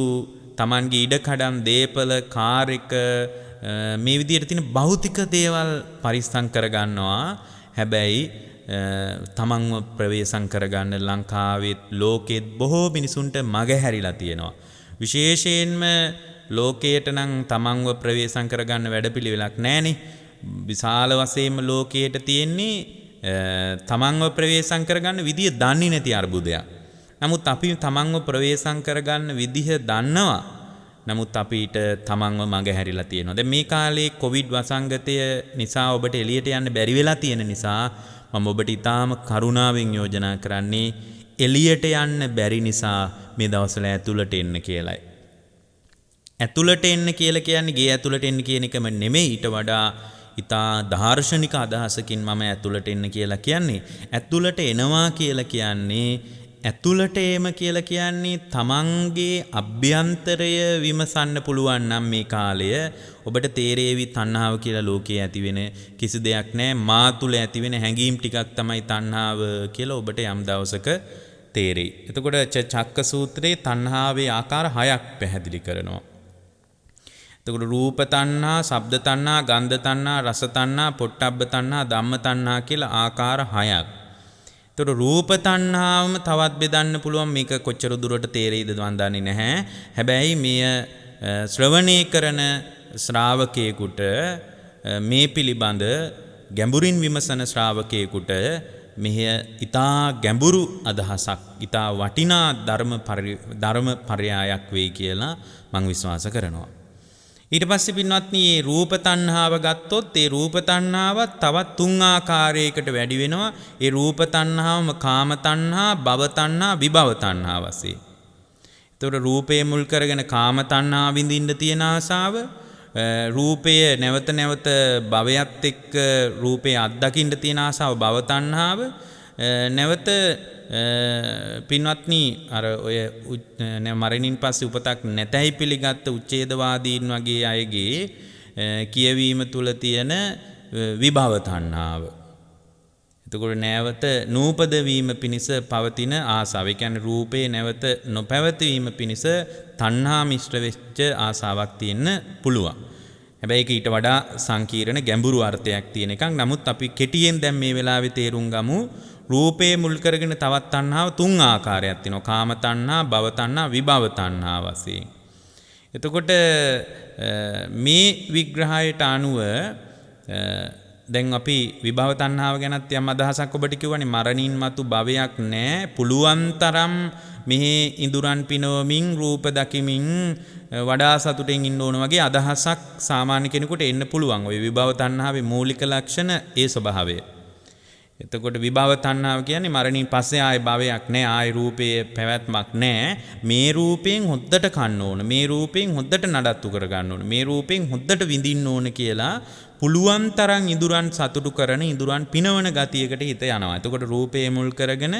තමන්ගේ ඉඩකඩම් දේපල කාර් එක මේ විදිහට තියෙන භෞතික දේවල් පරිස්සම් කරගන්නවා. හැබැයි තමන්ව ප්‍රවේශම් කරගන්න ලංකාවේ ලෝකෙත් බොහෝ මිනිසුන්ට මග හැරිලා තියෙනවා. විශේෂයෙන්ම ලෝකයට නම් තමන්ව ප්‍රවේශම් කරගන්න වැඩපිළිවෙලක් නැහනේ. විශාල වශයෙන්ම ලෝකයට තියෙන්නේ තමන්ව ප්‍රවේශම් කරගන්න විදිය දන්නේ නැති අර්බුදයක්. නමුත් අපි තමන්ව ප්‍රවේශම් කරගන්න විදිහ දන්නවා. නමුත් අපිට තමන්ව මඟ හැරිලා තියෙනවා. දැන් මේ කාලේ කොවිඩ් වසංගතය නිසා ඔබට එළියට යන්න බැරි වෙලා තියෙන නිසා මම ඔබට ඊටාම කරුණාවෙන් යෝජනා කරන්නේ එළියට යන්න බැරි නිසා මේ දවස්වල ඇතුළට එන්න කියලායි. ඇතුළට එන්න කියලා කියන්නේ ගේ ඇතුළට එන්න කියන එකම නෙමෙයි. ඊට වඩා ඊටා දාර්ශනික අදහසකින් මම ඇතුළට එන්න කියලා කියන්නේ. ඇතුළට එනවා කියලා කියන්නේ ඇතුළට එම කියලා කියන්නේ තමන්ගේ අභ්‍යන්තරය විමසන්න පුළුවන් නම් මේ කාලය ඔබට තේරේවි තණ්හාව කියලා ලෝකයේ ඇති වෙන කිසි දෙයක් නැහැ. මා තුල ඇති වෙන හැඟීම් ටිකක් තමයි තණ්හාව කියලා ඔබට යම් දවසක තේරෙයි. එතකොට චක්ක සූත්‍රයේ තණ්හාවේ ආකාර 6ක් පැහැදිලි කරනවා. එතකොට රූප තණ්හා, ශබ්ද තණ්හා, ගන්ධ තණ්හා, රස තණ්හා, පොට්ටබ්බ තණ්හා, ධම්ම තණ්හා කියලා ආකාර 6ක්. එතකොට රූප තණ්හාවම තවත් බෙදන්න පුළුවන්. මේක කොච්චර දුරට තේරෙයිද මන් දන්නේ නැහැ. හැබැයි මෙය ශ්‍රවණය කරන ශ්‍රාවකයෙකුට මේ පිළිබඳ ගැඹුරින් විමසන ශ්‍රාවකයෙකුට මෙය ඊටා ගැඹුරු අදහසක්, ඊටා වටිනා ධර්ම පරයයක් වෙයි කියලා මම විශ්වාස කරනවා. ඊට පස්සේ පින්වත්නි මේ රූප තණ්හාව ගත්තොත් ඒ රූප තණ්හාව තවත් තුන් ආකාරයකට වැඩි වෙනවා. ඒ රූප තණ්හාවම කාම තණ්හා, භව තණ්හා, විභව තණ්හා වශයෙන්. එතකොට රූපය මුල් කරගෙන කාම තණ්හා විඳින්න තියෙන ආසාව, රූපය නැවත නැවත භවයත් එක්ක රූපේ අත්දකින්න තියෙන ආසාව භව තණ්හාව, නැවත පින්වත්නි අර ඔය මරණින් පස්සේ උපතක් නැතයි පිළිගත් උච්ඡේදවාදීන් වගේ අයගේ කියවීම තුල තියෙන විභව තණ්හාව. එතකොට නැවත නූපද වීම පිණිස පවතින ආසාව. ඒ කියන්නේ රූපේ නැවත නොපැවතීම පිණිස තණ්හා මිශ්‍ර වෙච්ච ආසාවක් තියෙන්න පුළුවන්. හැබැයි ඒක ඊට වඩා සංකීර්ණ ගැඹුරු අර්ථයක් තියෙන එකක්. නමුත් අපි කෙටියෙන් දැන් මේ වෙලාවේ තේරුම් ගමු. රූපේ මුල් කරගෙන තවත් තණ්හාව තුන් ආකාරයක් තියෙනවා. කාම තණ්හා, භව තණ්හා, විභව තණ්හා වශයෙන්. එතකොට මේ විග්‍රහයට අනුව දැන් අපි විභව තණ්හාව ගැනත් යම් අදහසක් ඔබට කිව්වනේ. මරණින් මතු භවයක් නැහැ. පුළුවන් තරම් මෙහි ඉඳුරන් පිනවමින් රූප දකිමින් වඩා සතුටින් ඉන්න ඕන වගේ අදහසක් සාමාන්‍ය කෙනෙකුට එන්න පුළුවන්. ওই විභව තණ්හාවේ මූලික ලක්ෂණ ඒ ස්වභාවය. එතකොට විභව තණ්හාව කියන්නේ මරණින් පස්සේ ආයේ භවයක් නැහැ, ආයේ රූපයේ පැවැත්මක් නැහැ. මේ රූපයෙන් හොද්දට කන්න ඕන, මේ රූපයෙන් හොද්දට නඩත්තු කර ගන්න ඕන, මේ රූපයෙන් හොද්දට විඳින්න ඕන කියලා පුළුවන් තරම් ඉඳුරන් සතුටු කරන, ඉඳුරන් පිනවන ගතියකට හිත යනවා. එතකොට රූපයේ මුල් කරගෙන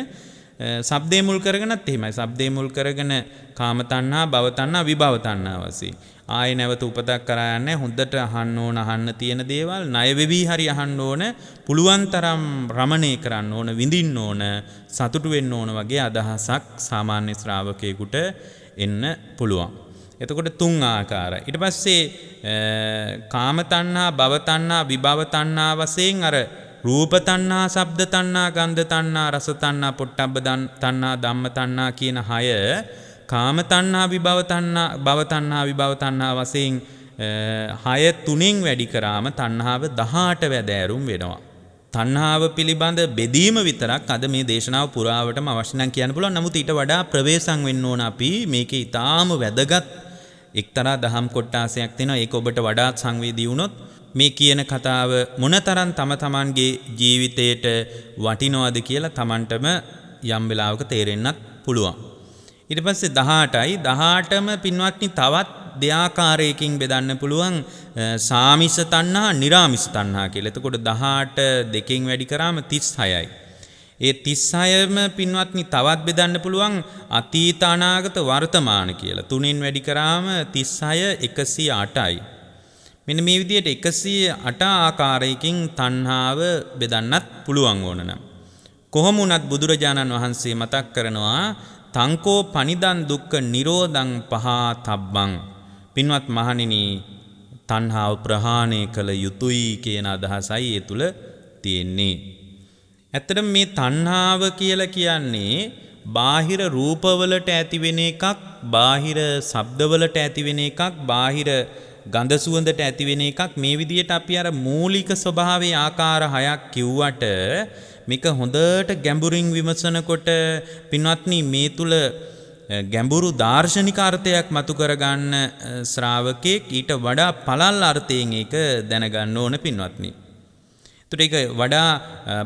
ශබ්දේ මුල් කරගෙනත් එහෙමයි. ශබ්දේ මුල් කරගෙන කාම තණ්හා, භව තණ්හා, විභව තණ්හා වශයෙන්. ආයේ නැවත උපතක් කරා යන්නේ. හොඳට අහන්න ඕන, අහන්න තියෙන දේවල් ණය වෙවි හරි අහන්න ඕන, පුළුවන් තරම් රමණය කරන්න ඕන, විඳින්න ඕන, සතුටු වෙන්න ඕන වගේ අදහසක් සාමාන්‍ය ශ්‍රාවකයෙකුට එන්න පුළුවන්. එතකොට තුන් ආකාරයි. ඊට පස්සේ කාම තණ්හා, භව තණ්හා, විභව තණ්හා වශයෙන් අර රූප තණ්හා, ශබ්ද තණ්හා, ගන්ධ තණ්හා, රස තණ්හා, පොට්ටබ්බ තණ්හා, ධම්ම තණ්හා කියන 6 කාම තණ්හා, විභව තණ්හා, භව තණ්හා, විභව තණ්හා වශයෙන් 6 තුනෙන් වැඩි කරාම තණ්හාව 18 වැදෑරුම් වෙනවා. තණ්හාව පිළිබඳ බෙදීම විතරක් අද මේ දේශනාව පුරාවටම අවශ්‍ය නම් කියන්න පුළුවන්. නමුත් ඊට වඩා ප්‍රවේශම් වෙන්න ඕන අපි. මේකේ ඊටාම වැදගත් එක්තරා දහම් කොටාසයක් තියෙනවා. ඒක ඔබට වඩාත් සංවේදී වුණොත් මේ කියන කතාව මොනතරම් තම තමන්ගේ ජීවිතයට වටිනවද කියලා තමන්ටම යම් වෙලාවක තේරෙන්නත් පුළුවන්. ඊට පස්සේ 18යි 18ම පින්වත්නි තවත් දෙආකාරයකින් බෙදන්න පුළුවන්. සාමිස තණ්හා, නිරාමිස තණ්හා කියලා. එතකොට 18 දෙකෙන් වැඩි කරාම 36යි. ඒ 36ම පින්වත්නි තවත් බෙදන්න පුළුවන් අතීත අනාගත වර්තමාන කියලා. 3න් වැඩි කරාම 36 108යි. මෙන්න මේ විදිහට 108 ආකාරයකින් තණ්හාව බෙදන්නත් පුළුවන් ඕන නම්. කොහොම වුණත් බුදුරජාණන් වහන්සේ මතක් කරනවා තංකෝ පනිදන් දුක්ඛ නිරෝධං පහතබ්බං. පින්වත් මහණෙනි තණ්හාව ප්‍රහාණය කළ යුතුයි කියන අදහසයි ඒ තුල තියෙන්නේ. ඇත්තටම මේ තණ්හාව කියලා කියන්නේ බාහිර රූපවලට ඇතිවෙන එකක්, බාහිර ශබ්දවලට ඇතිවෙන එකක්, බාහිර ගඳ සුවඳට ඇතිවෙන එකක්. මේ විදිහට අපි අර මූලික ස්වභාවයේ ආකාර 6ක් කිව්වට මේක හොඳට ගැඹුරින් විමසනකොට පින්වත්නි මේ තුල ගැඹුරු දාර්ශනික අර්ථයක් මතු කරගන්න ශ්‍රාවකෙක් ඊට වඩා පළල් අර්ථයෙන් ඒක දැනගන්න ඕන පින්වත්නි. ඒතර ඒක වඩා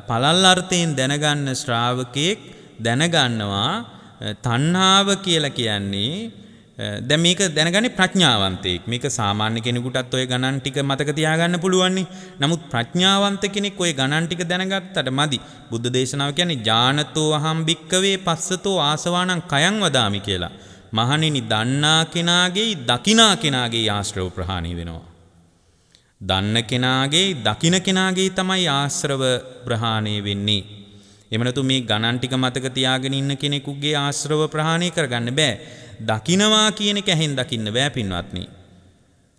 පළල් අර්ථයෙන් දැනගන්න ශ්‍රාවකෙක් දැනගන්නවා තණ්හාව කියලා කියන්නේ දැන් මේක දැනගන්නේ ප්‍රඥාවන්තයෙක්. මේක සාමාන්‍ය කෙනෙකුටත් ඔය ගණන් ටික මතක තියාගන්න පුළුවන් නේ. නමුත් ප්‍රඥාවන්ත කෙනෙක් ඔය ගණන් ටික දැනගත්තට මදි. බුද්ධ දේශනාව කියන්නේ ඥානතෝ අහම් භික්කවේ පස්සතෝ ආසවාණං කයං වදාමි කියලා. මහණෙනි දන්නා කෙනාගේ දකිනා කෙනාගේ ආශ්‍රව ප්‍රහාණය වෙනවා. දන්න කෙනාගේ දකින කෙනාගේ තමයි ආශ්‍රව ප්‍රහාණය වෙන්නේ. එහෙම නැතු මේ ගණන් ටික මතක තියාගෙන ඉන්න කෙනෙකුගේ ආශ්‍රව ප්‍රහාණය කරගන්න බෑ. දකින්නවා කියන එක ඇහෙන් දකින්න බෑ පින්වත්නි.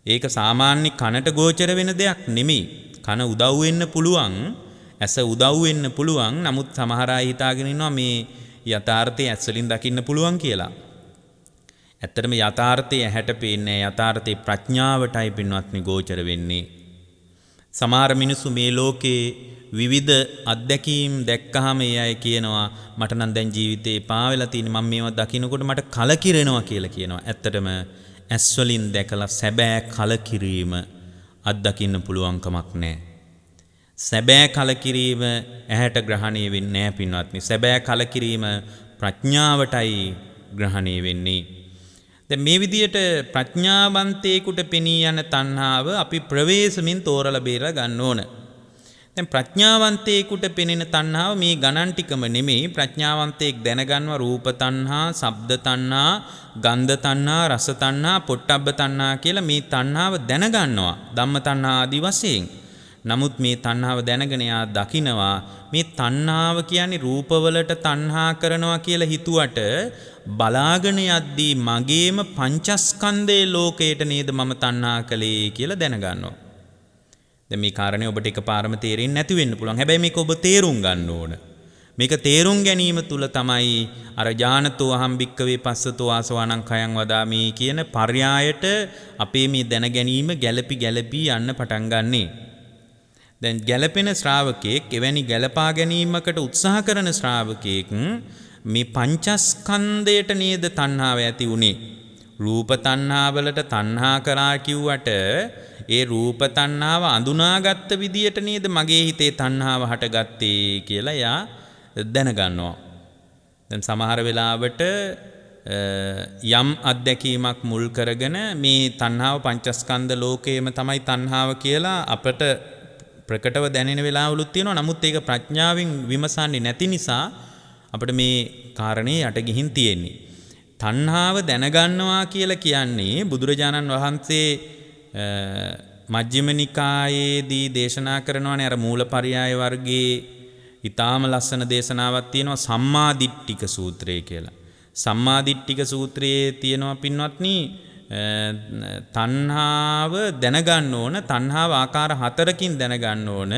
ඒක සාමාන්‍ය කනට ගෝචර වෙන දෙයක් නෙමෙයි. කන උදව් වෙන්න පුළුවන්, ඇස උදව් වෙන්න පුළුවන්. නමුත් සමහර අය හිතාගෙන ඉන්නවා මේ යථාර්ථය ඇස් වලින් දකින්න පුළුවන් කියලා. ඇත්තටම යථාර්ථය ඇහැට පේන්නේ යථාර්ථය ප්‍රඥාවටයි පින්වත්නි ගෝචර වෙන්නේ. සමහර මිනිස්සු මේ ලෝකේ විවිධ අත්දැකීම් දැක්කහම ඒ අය කියනවා මට නම් දැන් ජීවිතේ පා වෙලා තියෙන මම මේවා දකින්නකොට මට කලකිරෙනවා කියලා කියනවා. ඇත්තටම ඇස් වලින් දැකලා සැබෑ කලකිරීම අත්දකින්න පුළුවන් කමක් නැහැ. සැබෑ කලකිරීම ඇහැට ග්‍රහණය වෙන්නේ නැහැ පින්වත්නි. සැබෑ කලකිරීම ප්‍රඥාවටයි ග්‍රහණය වෙන්නේ. දැන් මේ විදියට ප්‍රඥාවන්තයෙකුට පෙනී යන තණ්හාව අපි ප්‍රවේශමින් තෝරලා බේරලා ගන්න ඕන. දැන් ප්‍රඥාවන්තයෙකුට පෙනෙන තණ්හාව මේ ගණන් ටිකම නෙමෙයි. ප්‍රඥාවන්තයෙක් දැනගන්නවා රූප තණ්හා, ශබ්ද තණ්හා, ගන්ධ තණ්හා, රස තණ්හා, පොට්ටබ්බ තණ්හා කියලා මේ තණ්හාව දැනගන්නවා. ධම්ම තණ්හා ආදී වශයෙන්. නමුත් මේ තණ්හාව දැනගෙන යා දකිනවා මේ තණ්හාව කියන්නේ රූපවලට තණ්හා කරනවා කියලා හිතුවට බලාගෙන යද්දී මගේම පංචස්කන්ධයේ ලෝකයට නේද මම තණ්හා කළේ කියලා දැනගන්නවා. දැන් මේ කාරණේ ඔබට එකපාරම තේරෙන්නේ නැති වෙන්න පුළුවන්. හැබැයි මේක ඔබ තේරුම් ගන්න ඕන. මේක තේරුම් ගැනීම තුල තමයි අර ඥානතෝ අහම් භික්කවේ පස්සතෝ ආසවාණං කයං වදාමි කියන පර්යායට අපේ මේ දැන ගැනීම ගැළපි යන්න පටන් ගන්නේ. දැන් ගැළපෙන ශ්‍රාවකෙක් එවැනි ගැළපා ගැනීමකට උත්සාහ කරන ශ්‍රාවකෙක් මේ පංචස්කන්ධයට නේද තණ්හාව ඇති උනේ. රූප තණ්හාවලට තණ්හා කරා කිව්වට ඒ රූප තණ්හාව අඳුනාගත්ත විදියට නේද මගේ හිතේ තණ්හාව හටගත්තේ කියලා යා දැනගන්නවා. දැන් සමහර වෙලාවට යම් අත්දැකීමක් මුල් කරගෙන මේ තණ්හාව පංචස්කන්ධ ලෝකයේම තමයි තණ්හාව කියලා අපට ප්‍රකටව දැනෙන වෙලාවලුත් තියෙනවා. නමුත් ඒක ප්‍රඥාවෙන් විමසන්නේ නැති නිසා අපිට මේ කාරණේ යට ගිහින් තියෙන්නේ. තණ්හාව දැනගන්නවා කියලා කියන්නේ බුදුරජාණන් වහන්සේ මජ්ක්‍ධිම නිකායේදී දේශනා කරනවානේ අර මූලපරියාය වර්ගයේ ඊටාම ලස්සන දේශනාවක් තියෙනවා සම්මා දිට්ඨික සූත්‍රය කියලා. සම්මා දිට්ඨික සූත්‍රයේ තියෙනවා පින්වත්නි තණ්හාව දැනගන්න ඕන. තණ්හාව ආකාර 4කින් දැනගන්න ඕන.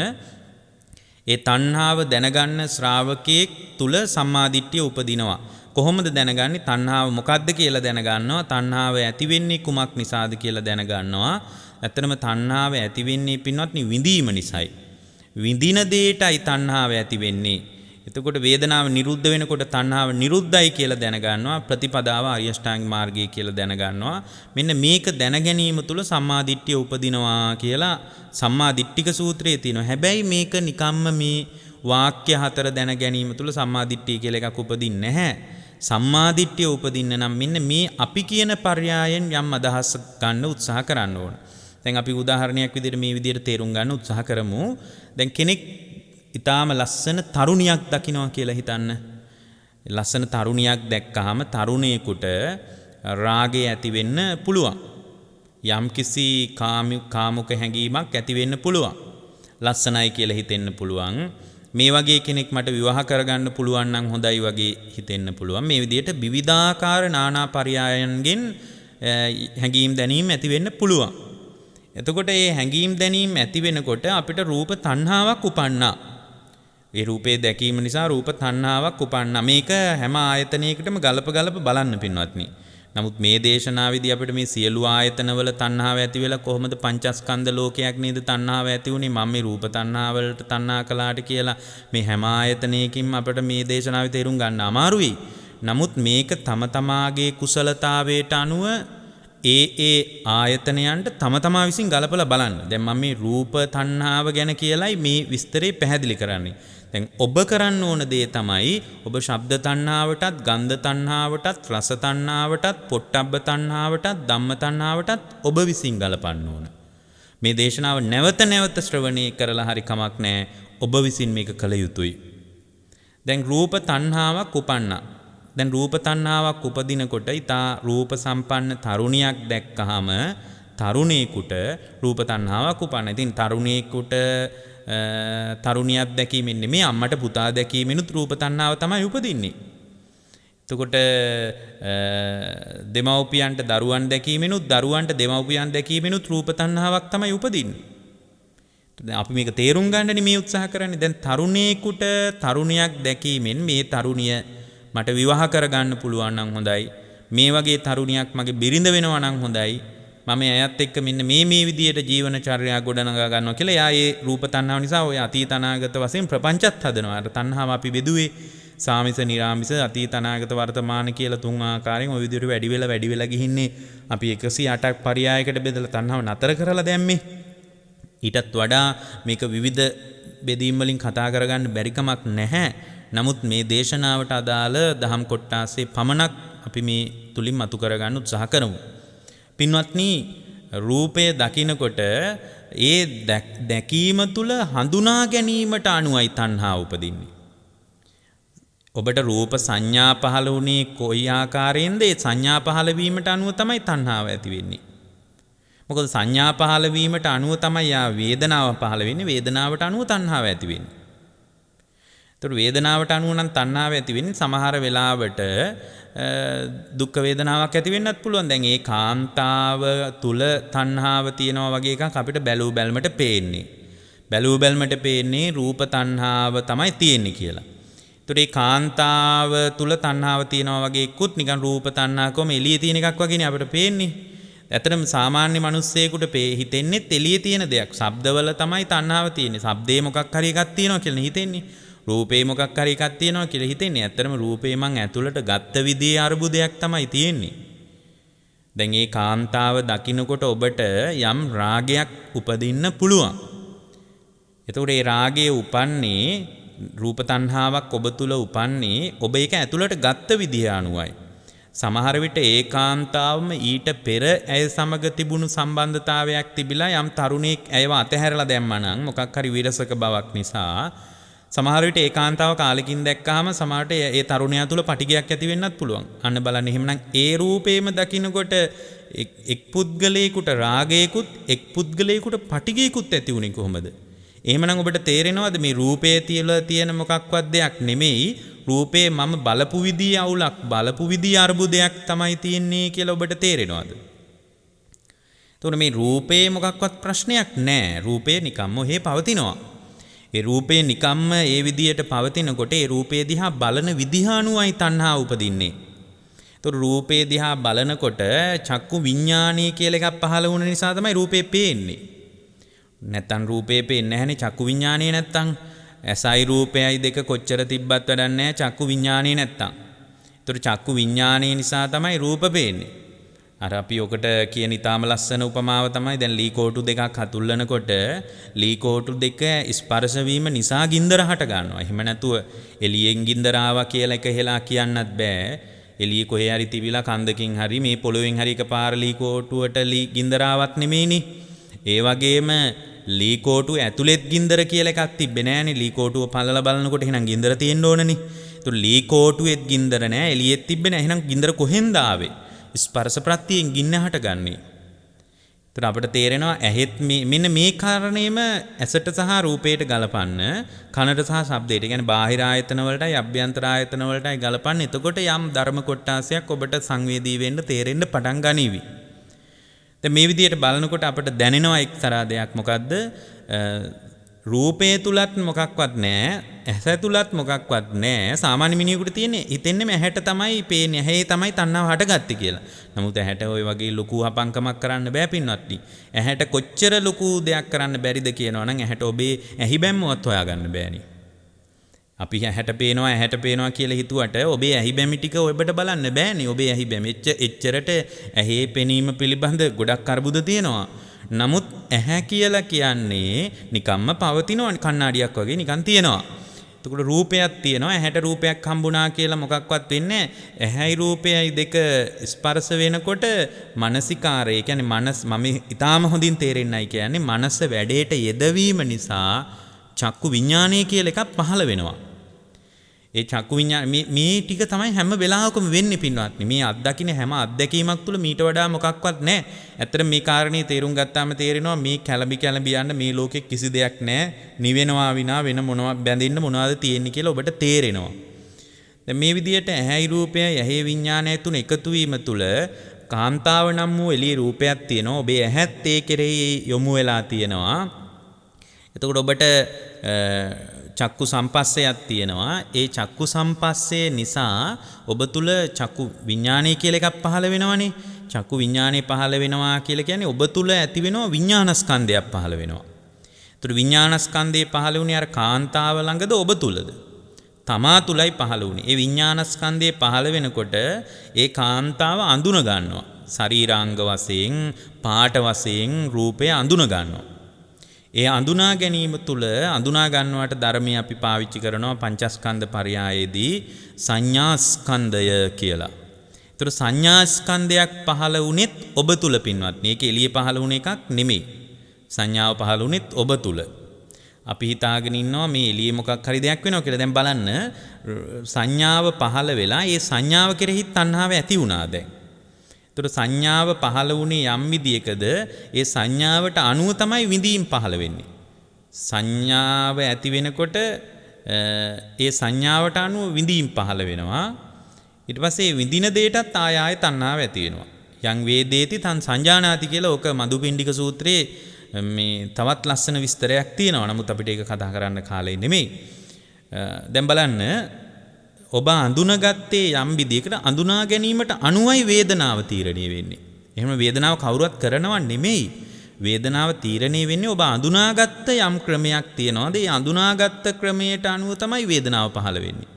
ඒ තණ්හාව දැනගන්න ශ්‍රාවකයෙක් තුල සම්මා දිට්ඨිය උපදිනවා. කොහොමද දැනගන්නේ? තණ්හාව මොකක්ද කියලා දැනගන්නවා. තණ්හාව ඇති වෙන්නේ කුමක් නිසාද කියලා දැනගන්නවා. ඇත්තටම තණ්හාව ඇති වෙන්නේ පින්වත්නි විඳීම නිසායි. විඳින දෙයටයි තණ්හාව ඇති වෙන්නේ. එතකොට වේදනාව නිරුද්ධ වෙනකොට තණ්හාව නිරුද්ධයි කියලා දැනගන්නවා. ප්‍රතිපදාව ආර්ය අෂ්ටාංග මාර්ගය කියලා දැනගන්නවා. මෙන්න මේක දැන ගැනීම තුල සම්මා දිට්ඨිය උපදිනවා කියලා සම්මා දිට්ඨික සූත්‍රයේ තියෙනවා. හැබැයි මේක නිකම්ම මේ වාක්‍ය 4 දැන ගැනීම තුල සම්මා දිට්ඨිය කියලා එකක් උපදින්නේ නැහැ. සම්මා දිට්ඨිය උපදින්න නම් මෙන්න මේ අපි කියන පර්යායෙන් යම් අදහස් ගන්න උත්සාහ කරන්න ඕන. දැන් අපි උදාහරණයක් විදිහට මේ විදිහට තේරුම් ගන්න උත්සාහ කරමු. දැන් කෙනෙක් ඊටාම ලස්සන තරුණියක් දකින්නවා කියලා හිතන්න. ලස්සන තරුණියක් දැක්කහම තරුණයෙකුට රාගය ඇති වෙන්න පුළුවන්. යම්කිසි කාමුක හැඟීමක් ඇති වෙන්න පුළුවන්. ලස්සනයි කියලා හිතෙන්න පුළුවන්. මේ වගේ කෙනෙක් මට විවාහ කරගන්න පුළුවන් නම් හොඳයි වගේ හිතෙන්න පුළුවන්. මේ විදිහට විවිධාකාර නානා පරයයන්ගෙන් හැඟීම් දැනීම් ඇති වෙන්න පුළුවන්. එතකොට මේ හැඟීම් දැනීම් ඇති වෙනකොට අපිට රූප තණ්හාවක් උපන්නා. ඒ රූපේ දැකීම නිසා රූප තණ්හාවක් උපන්නා. මේක හැම ආයතනයකටම ගලප බලන්න පින්වත්නි. නමුත් මේ දේශනාවේදී අපිට මේ සියලු ආයතනවල තණ්හාව ඇති වෙලා කොහොමද පංචස්කන්ධ ලෝකයක් නේද තණ්හාව ඇති වුනේ? මම මේ රූප තණ්හාවලට තණ්හා කළාට කියලා මේ හැම ආයතනයකින්ම අපිට මේ දේශනාවේ තේරුම් ගන්න අමාරුයි. නමුත් මේක තම තමාගේ කුසලතාවයට අනුව ඒ ආයතනයන්ට තම තමා විසින් ගලපලා බලන්න. දැන් මම මේ රූප තණ්හාව ගැන කියලායි මේ විස්තරේ පැහැදිලි කරන්නේ. දැන් ඔබ කරන්න ඕන දේ තමයි ඔබ ශබ්ද තණ්හාවටත්, ගන්ධ තණ්හාවටත්, රස තණ්හාවටත්, පොට්ටබ්බ තණ්හාවටත්, ධම්ම තණ්හාවටත් ඔබ විසින් ගලපන්න ඕන. මේ දේශනාව නැවත ශ්‍රවණය කරලා හරි කමක් නැහැ. ඔබ විසින් මේක කළ යුතුයි. දැන් රූප තණ්හාවක් උපන්නා. දැන් රූප තණ්හාවක් උපදිනකොට ඊතා රූප සම්පන්න තරුණියක් දැක්කහම තරුණේකට රූප තණ්හාවක් උපන්න. ඉතින් තරුණේකට තරුණියක් දැකීමෙන් නෙමෙයි අම්මට පුතා දැකීමෙනුත් රූප තණ්හාව තමයි උපදින්නේ. එතකොට දෙමව්පියන්ට දරුවන් දැකීමෙනුත් දරුවන්ට දෙමව්පියන් දැකීමෙනුත් රූප තණ්හාවක් තමයි උපදින්නේ. දැන් අපි මේක තේරුම් ගන්නනේ මේ උත්සාහ කරන්නේ. දැන් තරුණේකට තරුණියක් දැකීමෙන් මේ තරුණිය මට විවාහ කරගන්න පුළුවන් නම් හොඳයි. මේ වගේ තරුණියක් මගේ බිරිඳ වෙනවා නම් හොඳයි. මම එයත් එක්ක මෙන්න මේ විදියට ජීවන චර්යාව ගොඩනගා ගන්නවා කියලා එයා ඒ රූප තණ්හාව නිසා ඔය අතීත අනාගත වශයෙන් ප්‍රපංචත් හදනවා. අර තණ්හාව අපි බෙදුවේ සාමිස, නිරාමිස, අතීත අනාගත වර්තමාන කියලා තුන් ආකාරයෙන් ওই විදියට වැඩි වෙලා ගිහින්නේ. අපි 108ක් පරයයකට බෙදලා තණ්හාව නතර කරලා දැම්මේ. ඊටත් වඩා මේක විවිධ බෙදීම් වලින් කතා කරගන්න බැරි කමක් නැහැ. නමුත් මේ දේශනාවට අදාළ දහම් කොටාසේ පමණක් අපි මේ තුලින් මතු කරගන්න උත්සාහ කරමු. පින්වත්නි, රූපය දකිනකොට ඒ දැකීම තුල හඳුනා ගැනීමට අනුවයි තණ්හාව උපදින්නේ. ඔබට රූප සංඥා පහළ වුණේ කොයි ආකාරයෙන්ද? ඒ සංඥා පහළ වීමට අනුව තමයි තණ්හාව ඇති වෙන්නේ. මොකද සංඥා පහළ වීමට අනුව තමයි වේදනාව පහළ වෙන්නේ. වේදනාවට අනුව තණ්හාව ඇති වෙන්නේ. ඒතර වේදනාවට අනුව නම් තණ්හාව ඇති වෙන්නේ. සමහර වෙලාවට දුක් වේදනාවක් ඇති වෙන්නත් පුළුවන්. දැන් ඒ කාන්තාව තුල තණ්හාව තියෙනවා වගේ එකක් අපිට බැලූ බැල්මට පේන්නේ. බැලූ බැල්මට පේන්නේ රූප තණ්හාව තමයි තියෙන්නේ කියලා. ඒතර ඒ කාන්තාව තුල තණ්හාව තියෙනවා වගේ එක්කුත් නිකන් රූප තණ්හාවකම එළියේ තියෙන එකක් වගේනේ අපිට පේන්නේ. ඇත්තටම සාමාන්‍ය මිනිස්සෙකුට හිතෙන්නේ එළියේ තියෙන දෙයක්. ශබ්දවල තමයි තණ්හාව තියෙන්නේ. ශබ්දේ මොකක් හරි එකක් තියෙනවා කියලා හිතෙන්නේ. රූපේ මොකක් හරි එකක් තියෙනවා කියලා හිතෙන්නේ. ඇත්තටම රූපේ මං ඇතුළට ගත්ත විදිහේ අරුබුදයක් තමයි තියෙන්නේ. දැන් මේ කාන්තාව දකින්නකොට ඔබට යම් රාගයක් උපදින්න පුළුවන්. එතකොට මේ රාගය උපන්නේ රූප තණ්හාවක් ඔබ තුල උපන්නේ ඔබ ඒක ඇතුළට ගත්ත විදිහ අනුවයි. සමහර විට ඒකාන්තාවම ඊට පෙර ඇය සමග තිබුණු සම්බන්ධතාවයක් තිබිලා යම් තරුණයෙක් ඇයව අතහැරලා දැම්මා නම් මොකක් හරි විරසක බවක් නිසා සමහර විට ඒකාන්තාව කාලෙකින් දැක්කහම සමහරට ඒ තරුණයා තුල පටිගයක් ඇති වෙන්නත් පුළුවන්. අන්න බලන්න එහෙමනම් ඒ රූපේම දකින්නකොට එක් පුද්ගලයෙකුට රාගයකුත් එක් පුද්ගලයෙකුට පටිගයකුත් ඇති වුණේ කොහොමද? එහෙමනම් ඔබට තේරෙනවද මේ රූපයේ තියෙන මොකක්වත් දෙයක් නෙමෙයි, රූපේ මම බලපු විදිය අවුලක් බලපු විදිය අරුබුදයක් තමයි තියෙන්නේ කියලා ඔබට තේරෙනවද? එතකොට මේ රූපේ මොකක්වත් ප්‍රශ්නයක් නැහැ. රූපේ නිකම්ම ඔහේ පවතිනවා. ඒ රූපේ නිකම්ම ඒ විදියට පවතිනකොට ඒ රූපේ දිහා බලන විදිහ අනුවයි තණ්හාව උපදින්නේ. එතකොට රූපේ දිහා බලනකොට චක්කු විඥානීය කියලා එකක් පහළ වුණ නිසා තමයි රූපේ පේන්නේ. නැත්තම් රූපේ පේන්නේ නැහැනේ චක්කු විඥානීය නැත්තම්. ඇසයි රූපයයි දෙක කොච්චර තිබ්බත් වැඩක් නැහැ චක්කු විඥානීය නැත්තම්. එතකොට චක්කු විඥානීය නිසා තමයි රූප පේන්නේ. අර අපි ඔකට කියන ඊටාම ලස්සන උපමාව තමයි දැන් ලී කෝටු දෙකක් හතුල්ලනකොට ලී කෝටු දෙක ස්පර්ශ වීම නිසා ගින්දර හට ගන්නවා. එහෙම නැතුව එළියෙන් ගින්දර ආවා කියලා එක හෙලා කියන්නත් බෑ. එළියේ කොහේ හරි තිබිලා කන්දකින් හරි මේ පොළොවෙන් හරි එකපාර ලී කෝටුවට ගින්දර ආවත් නෙමෙයිනේ. ඒ වගේම ලී කෝටුව ඇතුළෙත් ගින්දර කියලා එකක් තිබ්බේ නෑනේ. ලී කෝටුව පළලා බලනකොට එහෙනම් ගින්දර තියෙන්න ඕනනේ. ඒතර ලී කෝටුවෙත් ගින්දර නෑ, එළියෙත් තිබ්බේ නෑ. එහෙනම් ගින්දර කොහෙන්ද ආවේ? ස්පර්ශ ප්‍රත්‍යයෙන් ගින්න හටගන්නේ. ඒතර අපිට තේරෙනවා ඇහෙත් මෙන්න මේ කාරණේම ඇසට සහ රූපයට ගලපන්න, කනට සහ ශබ්දයට. ඒ කියන්නේ බාහිර ආයතන වලටයි අභ්‍යන්තර ආයතන වලටයි ගලපන්න. එතකොට යම් ධර්ම කොටාසයක් ඔබට සංවේදී වෙන්න තේරෙන්න පටන් ගනීවි. දැන් මේ විදිහට බලනකොට අපිට දැනෙනවා එක්තරා දෙයක්. මොකද්ද? රූපේ තුලත් මොකක්වත් නැහැ, ඇස තුලත් මොකක්වත් නැහැ. සාමාන්‍ය මිනිහෙකුට තියෙන්නේ හිතෙන්නේ ඇහැට තමයි පේන්නේ, ඇහි තමයි තණ්හාව හටගත්තේ කියලා. නමුත් ඇහැට ওই වගේ ලොකු හපංකමක් කරන්න බෑ පින්වත්නි. ඇහැට කොච්චර ලොකු දෙයක් කරන්න බැරිද කියනවා නම් ඇහැට ඔබේ ඇහි බැම්මවත් හොයාගන්න බෑනේ. අපි ඇහැට පේනවා කියලා හිතුවට ඔබේ ඇහි බැමි ටික ඔබට බලන්න බෑනේ. ඔබේ ඇහි බැමි එච්චරට ඇහි පෙනීම පිළිබඳ ගොඩක් අරුබුද තියෙනවා. නමුත් ඇහැ කියලා කියන්නේ නිකම්ම පවතිනවා, කණ්ණාඩියක් වගේ නිකන් තියෙනවා. එතකොට රූපයක් තියෙනවා. ඇහැට රූපයක් හම්බුණා කියලා මොකක්වත් වෙන්නේ නැහැ. ඇහැයි රූපයයි දෙක ස්පර්ශ වෙනකොට මානසිකාරය, ඒ කියන්නේ මම ඊටාම හොඳින් තේරෙන්නයි කියන්නේ මනස වැඩේට යෙදවීම නිසා චක්කු විඥානය කියලා එකක් පහළ වෙනවා. ඒ චක්කු විඥාන මේ ටික තමයි හැම වෙලාවකම වෙන්නේ පින්වත්නි. මේ අත්දකින්න හැම අත්දැකීමක් තුළ මීට වඩා මොකක්වත් නැහැ. ඇත්තට මේ කාරණේ තේරුම් ගත්තාම තේරෙනවා මේ කැළඹි යන්න මේ ලෝකෙ කිසි දෙයක් නැහැ. නිවෙනවා විනා වෙන මොනවා බැඳින්න මොනවද තියෙන්නේ කියලා ඔබට තේරෙනවා. දැන් මේ විදිහට ඇහැයි රූපයයි ඇහි විඥානය තුන එකතු වීම තුළ කාන්තාව නම් වූ එළියේ රූපයක් තියෙනවා. ඔබේ ඇහත් ඒ කෙරෙහි යොමු වෙලා තියෙනවා. එතකොට ඔබට චක්කු සම්පස්සයක් තියෙනවා. ඒ චක්කු සම්පස්සේ නිසා ඔබ තුල චක්කු විඥානය කියලා එකක් පහළ වෙනවනේ. චක්කු විඥානය පහළ වෙනවා කියලා කියන්නේ ඔබ තුල ඇති වෙනවා විඥානස්කන්ධයක් පහළ වෙනවා. ඒතර විඥානස්කන්ධය පහළ වුණේ අර කාන්තාව ළඟද ඔබ තුලද? තමා තුලයි පහළ වුණේ. ඒ විඥානස්කන්ධය පහළ වෙනකොට ඒ කාන්තාව අඳුන ගන්නවා. ශරීරාංග වශයෙන්, පාට වශයෙන් රූපය අඳුන ගන්නවා. ඒ අඳුනා ගැනීම තුළ අඳුනා ගන්නවට ධර්මය අපි පාවිච්චි කරනවා පංචස්කන්ධ පරයයේදී සංඥාස්කන්ධය කියලා. ඒතර සංඥාස්කන්ධයක් පහළ වුණෙත් ඔබ තුල පින්වත්නි. ඒක එළියේ පහළ වුණ එකක් නෙමෙයි. සංඥාව පහළ වුණෙත් ඔබ තුල. අපි හිතාගෙන ඉන්නවා මේ එළියේ මොකක් හරි දෙයක් වෙනවා කියලා. දැන් බලන්න සංඥාව පහළ වෙලා ඒ සංඥාව කෙරෙහි තණ්හාව ඇති වුණා දැන්. ඒතර සංඥාව පහළ වුණේ යම් විදියකද ඒ සංඥාවට අනුව තමයි විඳීම් පහළ වෙන්නේ. සංඥාව ඇති වෙනකොට ඒ සංඥාවට අනුව විඳීම් පහළ වෙනවා. ඊට පස්සේ විඳින දෙයටත් ආය තණ්හාව ඇති වෙනවා. යං වේදේති තං සංජානාති කියලා ඕක මදුපිණ්ඩික සූත්‍රයේ මේ තවත් ලස්සන විස්තරයක් තියෙනවා. නමුත් අපිට ඒක කතා කරන්න කාලෙ නෙමෙයි. දැන් බලන්න ඔබ අඳුනගත්තේ යම් විදියකට අඳුනා ගැනීමට අනුවයි වේදනාව තීරණය වෙන්නේ. එහෙම වේදනාව කවුරුත් කරනව නෙමෙයි. වේදනාව තීරණය වෙන්නේ ඔබ අඳුනාගත්ත යම් ක්‍රමයක් තියනවාද? ඒ අඳුනාගත්ත ක්‍රමයට අනුව තමයි වේදනාව පහළ වෙන්නේ.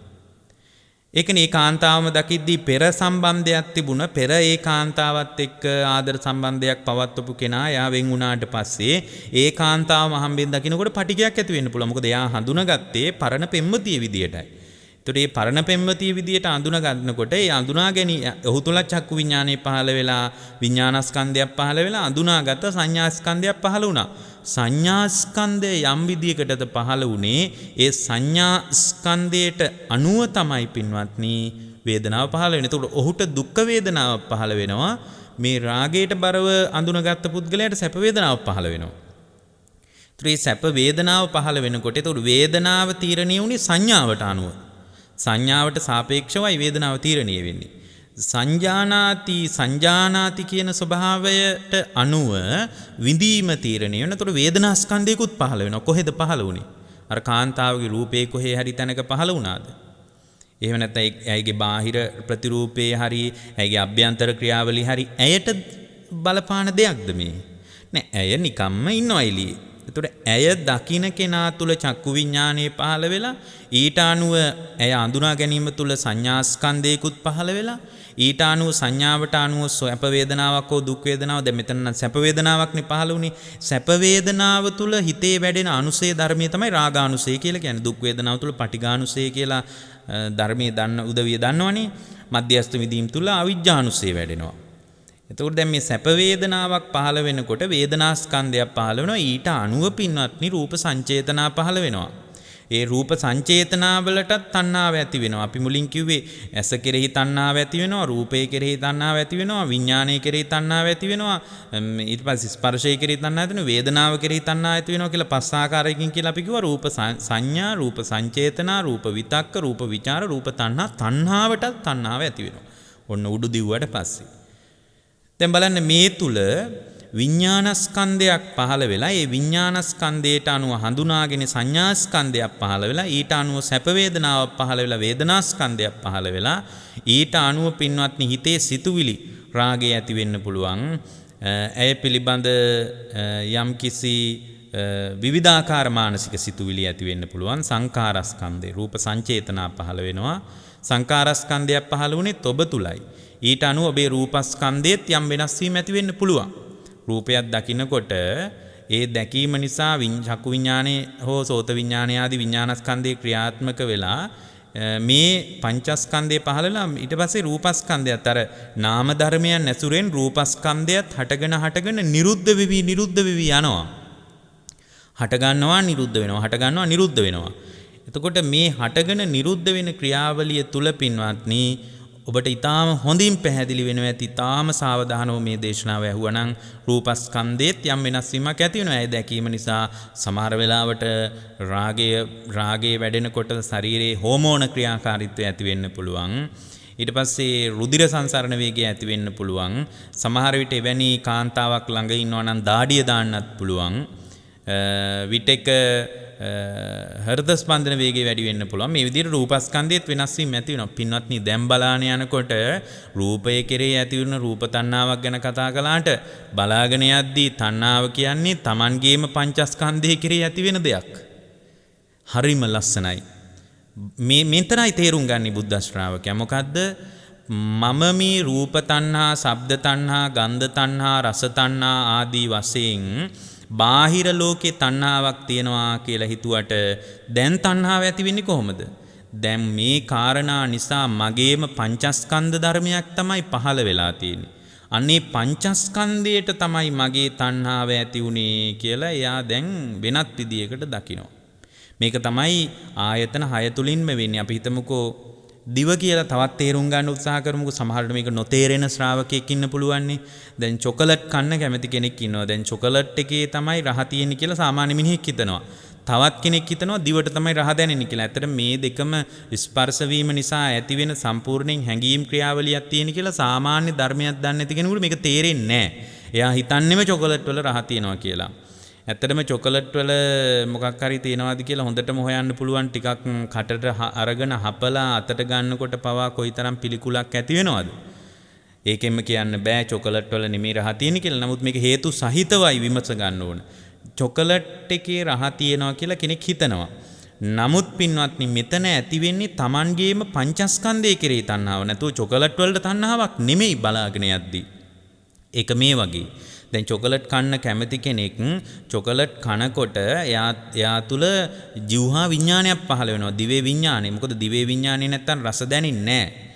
ඒකනේ කාන්තාවම දකිද්දී පෙර සම්බන්ධයක් තිබුණ පෙර ඒ කාන්තාවත් එක්ක ආදර සම්බන්ධයක් පවත්වපු කෙනා යා වෙන් වුණාට පස්සේ ඒ කාන්තාවම හම්බෙන් දකින්නකොට පටිගයක් ඇති වෙන්න පුළුවන්. මොකද එයා හඳුනාගත්තේ පරණ පෙම්වතිය විදියටයි. ඒතර මේ පරණ පෙම්වතිය විදියට අඳුනා ගන්නකොට ඒ අඳුනා ගැනීම ඔහු තුල චක්කු විඥානය පහළ වෙලා විඥානස්කන්ධයක් පහළ වෙලා අඳුනාගත සංඥාස්කන්ධයක් පහළ වුණා. සංඥාස්කන්ධය යම් විදියකටද පහළ වුණේ ඒ සංඥාස්කන්ධයට අනුව තමයි පින්වත්නි වේදනාව පහළ වෙන්නේ. ඒතකොට ඔහුට දුක් වේදනාව පහළ වෙනවා. මේ රාගයට බරව අඳුනගත්ත පුද්ගලයාට සැප වේදනාව පහළ වෙනවා. ඒතර මේ සැප වේදනාව පහළ වෙනකොට ඒතකොට වේදනාව තීරණය වුණේ සංඥාවට අනුව. සංඥාවට සාපේක්ෂවයි වේදනාව තීරණය වෙන්නේ. සංජානාති කියන ස්වභාවයට අනුව විඳීම තීරණය වෙන. ඒතකොට වේදනා ස්කන්ධයකුත් පහළ වෙනවා. කොහෙද පහළ වුණේ? අර කාන්තාවගේ රූපේ කොහේ හරි තැනක පහළ වුණාද? එහෙම නැත්නම් ඇයිගේ බාහිර ප්‍රතිරූපේ හරි ඇයිගේ අභ්‍යන්තර ක්‍රියාවලිය හරි ඇයට බලපාන දෙයක්ද මේ? නෑ, ඇය නිකම්ම ඉන්නවා එළියේ. එතකොට ඇය දකින්න කෙනා තුල චක්කු විඥානය පහළ වෙලා ඊට අනුව ඇය අඳුනා ගැනීම තුල සංඥාස්කන්ධයකුත් පහළ වෙලා ඊට අනුව සංඥාවට අනුව සැප වේදනාවක් හෝ දුක් වේදනාවක් දැන් මෙතන නම් සැප වේදනාවක් නේ පහළ වුනේ. සැප වේදනාව තුල හිතේ වැඩෙන අනුසය ධර්මයේ තමයි රාගානුසය කියලා කියන්නේ. දුක් වේදනාව තුල පටිඝානුසය කියලා ධර්මයේ දන්න උදවිය දන්නවනේ. මධ්‍යස්ථ විදීම් තුල අවිජ්ජානුසය වැඩෙනවා. එතකොට දැන් මේ සැප වේදනාවක් පහළ වෙනකොට වේදනා ස්කන්ධයක් පහළ වෙනවා. ඊට අනුව පින්වත්නි රූප සංචේතනා පහළ වෙනවා. ඒ රූප සංචේතනාවලටත් තණ්හාව ඇති වෙනවා. අපි මුලින් කිව්වේ ඇස කෙරෙහි තණ්හාව ඇති වෙනවා, රූපය කෙරෙහි තණ්හාව ඇති වෙනවා, විඥානය කෙරෙහි තණ්හාව ඇති වෙනවා, ඊට පස්සේ ස්පර්ශය කෙරෙහි තණ්හාව ඇති වෙනවා, වේදනාව කෙරෙහි තණ්හාව ඇති වෙනවා කියලා පස් ආකාරයකින් කියලා අපි කිව්වා. රූප සංඥා, රූප සංචේතනා, රූප විතක්ක, රූප විචාර, රූප තණ්හා, තණ්හාවටත් තණ්හාව ඇති වෙනවා. ඔන්න උඩු දිව්වට පස්සේ. දැන් බලන්න මේ තුල විඥානස්කන්ධයක් පහළ වෙලා ඒ විඥානස්කන්ධයට අනුව හඳුනාගෙන සංඥාස්කන්ධයක් පහළ වෙලා ඊට අනුව සැප වේදනාවක් පහළ වෙලා වේදනාස්කන්ධයක් පහළ වෙලා ඊට අනුව පින්වත්නි හිතේ සිතුවිලි රාගය ඇති වෙන්න පුළුවන්. ඇය පිළිබඳ යම්කිසි විවිධාකාර මානසික සිතුවිලි ඇති වෙන්න පුළුවන්. සංඛාරස්කන්ධේ රූප සංචේතනා පහළ වෙනවා. සංඛාරස්කන්ධයක් පහළ වුණෙත් ඔබ තුලයි. ඊට අනුව ඔබේ රූපස්කන්ධයේත් යම් වෙනස් වීම ඇති වෙන්න පුළුවන්. රූපයක් දකින්නකොට ඒ දැකීම නිසා චක්කු විඥානේ හෝ සෝත විඥානේ ආදී විඥානස්කන්ධේ ක්‍රියාත්මක වෙලා මේ පංචස්කන්ධේ පහළලා ඊට පස්සේ රූපස්කන්ධයත් අර නාම ධර්මයන් ඇසුරෙන් රූපස්කන්ධයත් හටගෙන නිරුද්ධ වෙවි යනවා. හට ගන්නවා නිරුද්ධ වෙනවා, හට ගන්නවා නිරුද්ධ වෙනවා. එතකොට මේ හටගෙන නිරුද්ධ වෙන ක්‍රියාවලිය තුල පින්වත්නි ඔබට ඊටාම හොඳින් පැහැදිලි වෙනවා ඇති. ඊටාම සාවධානව මේ දේශනාව ඇහුවනම් රූපස්කන්ධෙත් යම් වෙනස් වීමක් ඇති වෙනවා. ඒ දැකීම නිසා සමහර වෙලාවට රාගයේ වැඩෙනකොට ශරීරයේ හෝමෝන ක්‍රියාකාරීත්වය ඇති වෙන්න පුළුවන්. ඊට පස්සේ රුධිර සංසරණ වේගය ඇති වෙන්න පුළුවන්. සමහර විට එවැනි කාන්තාවක් ළඟ ඉන්නවා නම් දාඩිය දාන්නත් පුළුවන්. විටක හෘද ස්පන්දන වේගය වැඩි වෙන්න පුළුවන්. මේ විදිහට රූපස්කන්ධයේත් වෙනස් වීම ඇති වෙනවා. පින්වත්නි දැන් බලාන යනකොට රූපය කෙරෙහි ඇති වෙන රූප තණ්හාවක් ගැන කතා කළාට බලාගෙන යද්දී තණ්හාව කියන්නේ Tamanගේම පංචස්කන්ධය කෙරෙහි ඇති වෙන දෙයක්. හරිම ලස්සනයි. මෙතනයි තේරුම් ගන්න බුද්ධ ශ්‍රාවකයා. මොකද්ද? මම මේ රූප තණ්හා, ශබ්ද තණ්හා, ගන්ධ තණ්හා, රස තණ්හා ආදී වශයෙන් බාහිර ලෝකේ තණ්හාවක් තියෙනවා කියලා හිතුවට දැන් තණ්හාව ඇති වෙන්නේ කොහොමද? දැන් මේ කාරණා නිසා මගේම පංචස්කන්ධ ධර්මයක් තමයි පහළ වෙලා තියෙන්නේ. අනේ පංචස්කන්ධයට තමයි මගේ තණ්හාව ඇති උනේ කියලා එයා දැන් වෙනත් විදියකට දකිනවා. මේක තමයි ආයතන 6 තුලින්ම වෙන්නේ. අපි හිතමුකෝ දිව කියලා තවත් තේරුම් ගන්න උත්සාහ කරමුකෝ. සමහරවිට මේක නොතේරෙන ශ්‍රාවකයෙක් ඉන්න පුළුවන්නේ. දැන් චොකලට් කන්න කැමති කෙනෙක් ඉන්නවා. දැන් චොකලට් එකේ තමයි රහ තියෙන්නේ කියලා සාමාන්‍ය මිනිහෙක් හිතනවා. තවත් කෙනෙක් හිතනවා දිවට තමයි රහ දැනෙන්නේ කියලා. ඇත්තට මේ දෙකම ස්පර්ශ වීම නිසා ඇතිවෙන සම්පූර්ණයෙන් හැඟීම් ක්‍රියාවලියක් තියෙන කියලා සාමාන්‍ය ධර්මයක් දන්නේ නැති කෙනෙකුට මේක තේරෙන්නේ නැහැ. එයා හිතන්නේම චොකලට් වල රහ තියෙනවා කියලා. ඇත්තටම චොකලට් වල මොකක් හරි තියනවාද කියලා හොඳටම හොයන්න පුළුවන්. ටිකක් කටට අරගෙන හපලා අතට ගන්නකොට පවා කොයිතරම් පිළිකුලක් ඇති වෙනවද? ඒකෙන්ම කියන්න බෑ චොකලට් වල නෙමෙයි රහ තියෙන්නේ කියලා. නමුත් මේක හේතු සහිතවයි විමස ගන්න ඕන. චොකලට් එකේ රහ තියෙනවා කියලා කෙනෙක් හිතනවා. නමුත් පින්වත්නි මෙතන ඇති වෙන්නේ Tamanගේම පංචස්කන්ධය කෙරෙහි තණ්හාව. නැතුව චොකලට් වලට තණ්හාවක් නෙමෙයි බලාගෙන යද්දී. ඒක මේ වගේ. දැන් චොකලට් කන්න කැමති කෙනෙක් චොකලට් කනකොට එයා තුල ජීවහා විඥානයක් පහළ වෙනවා. දිවේ විඥානය. මොකද දිවේ විඥානේ නැත්තම් රස දැනෙන්නේ නැහැ.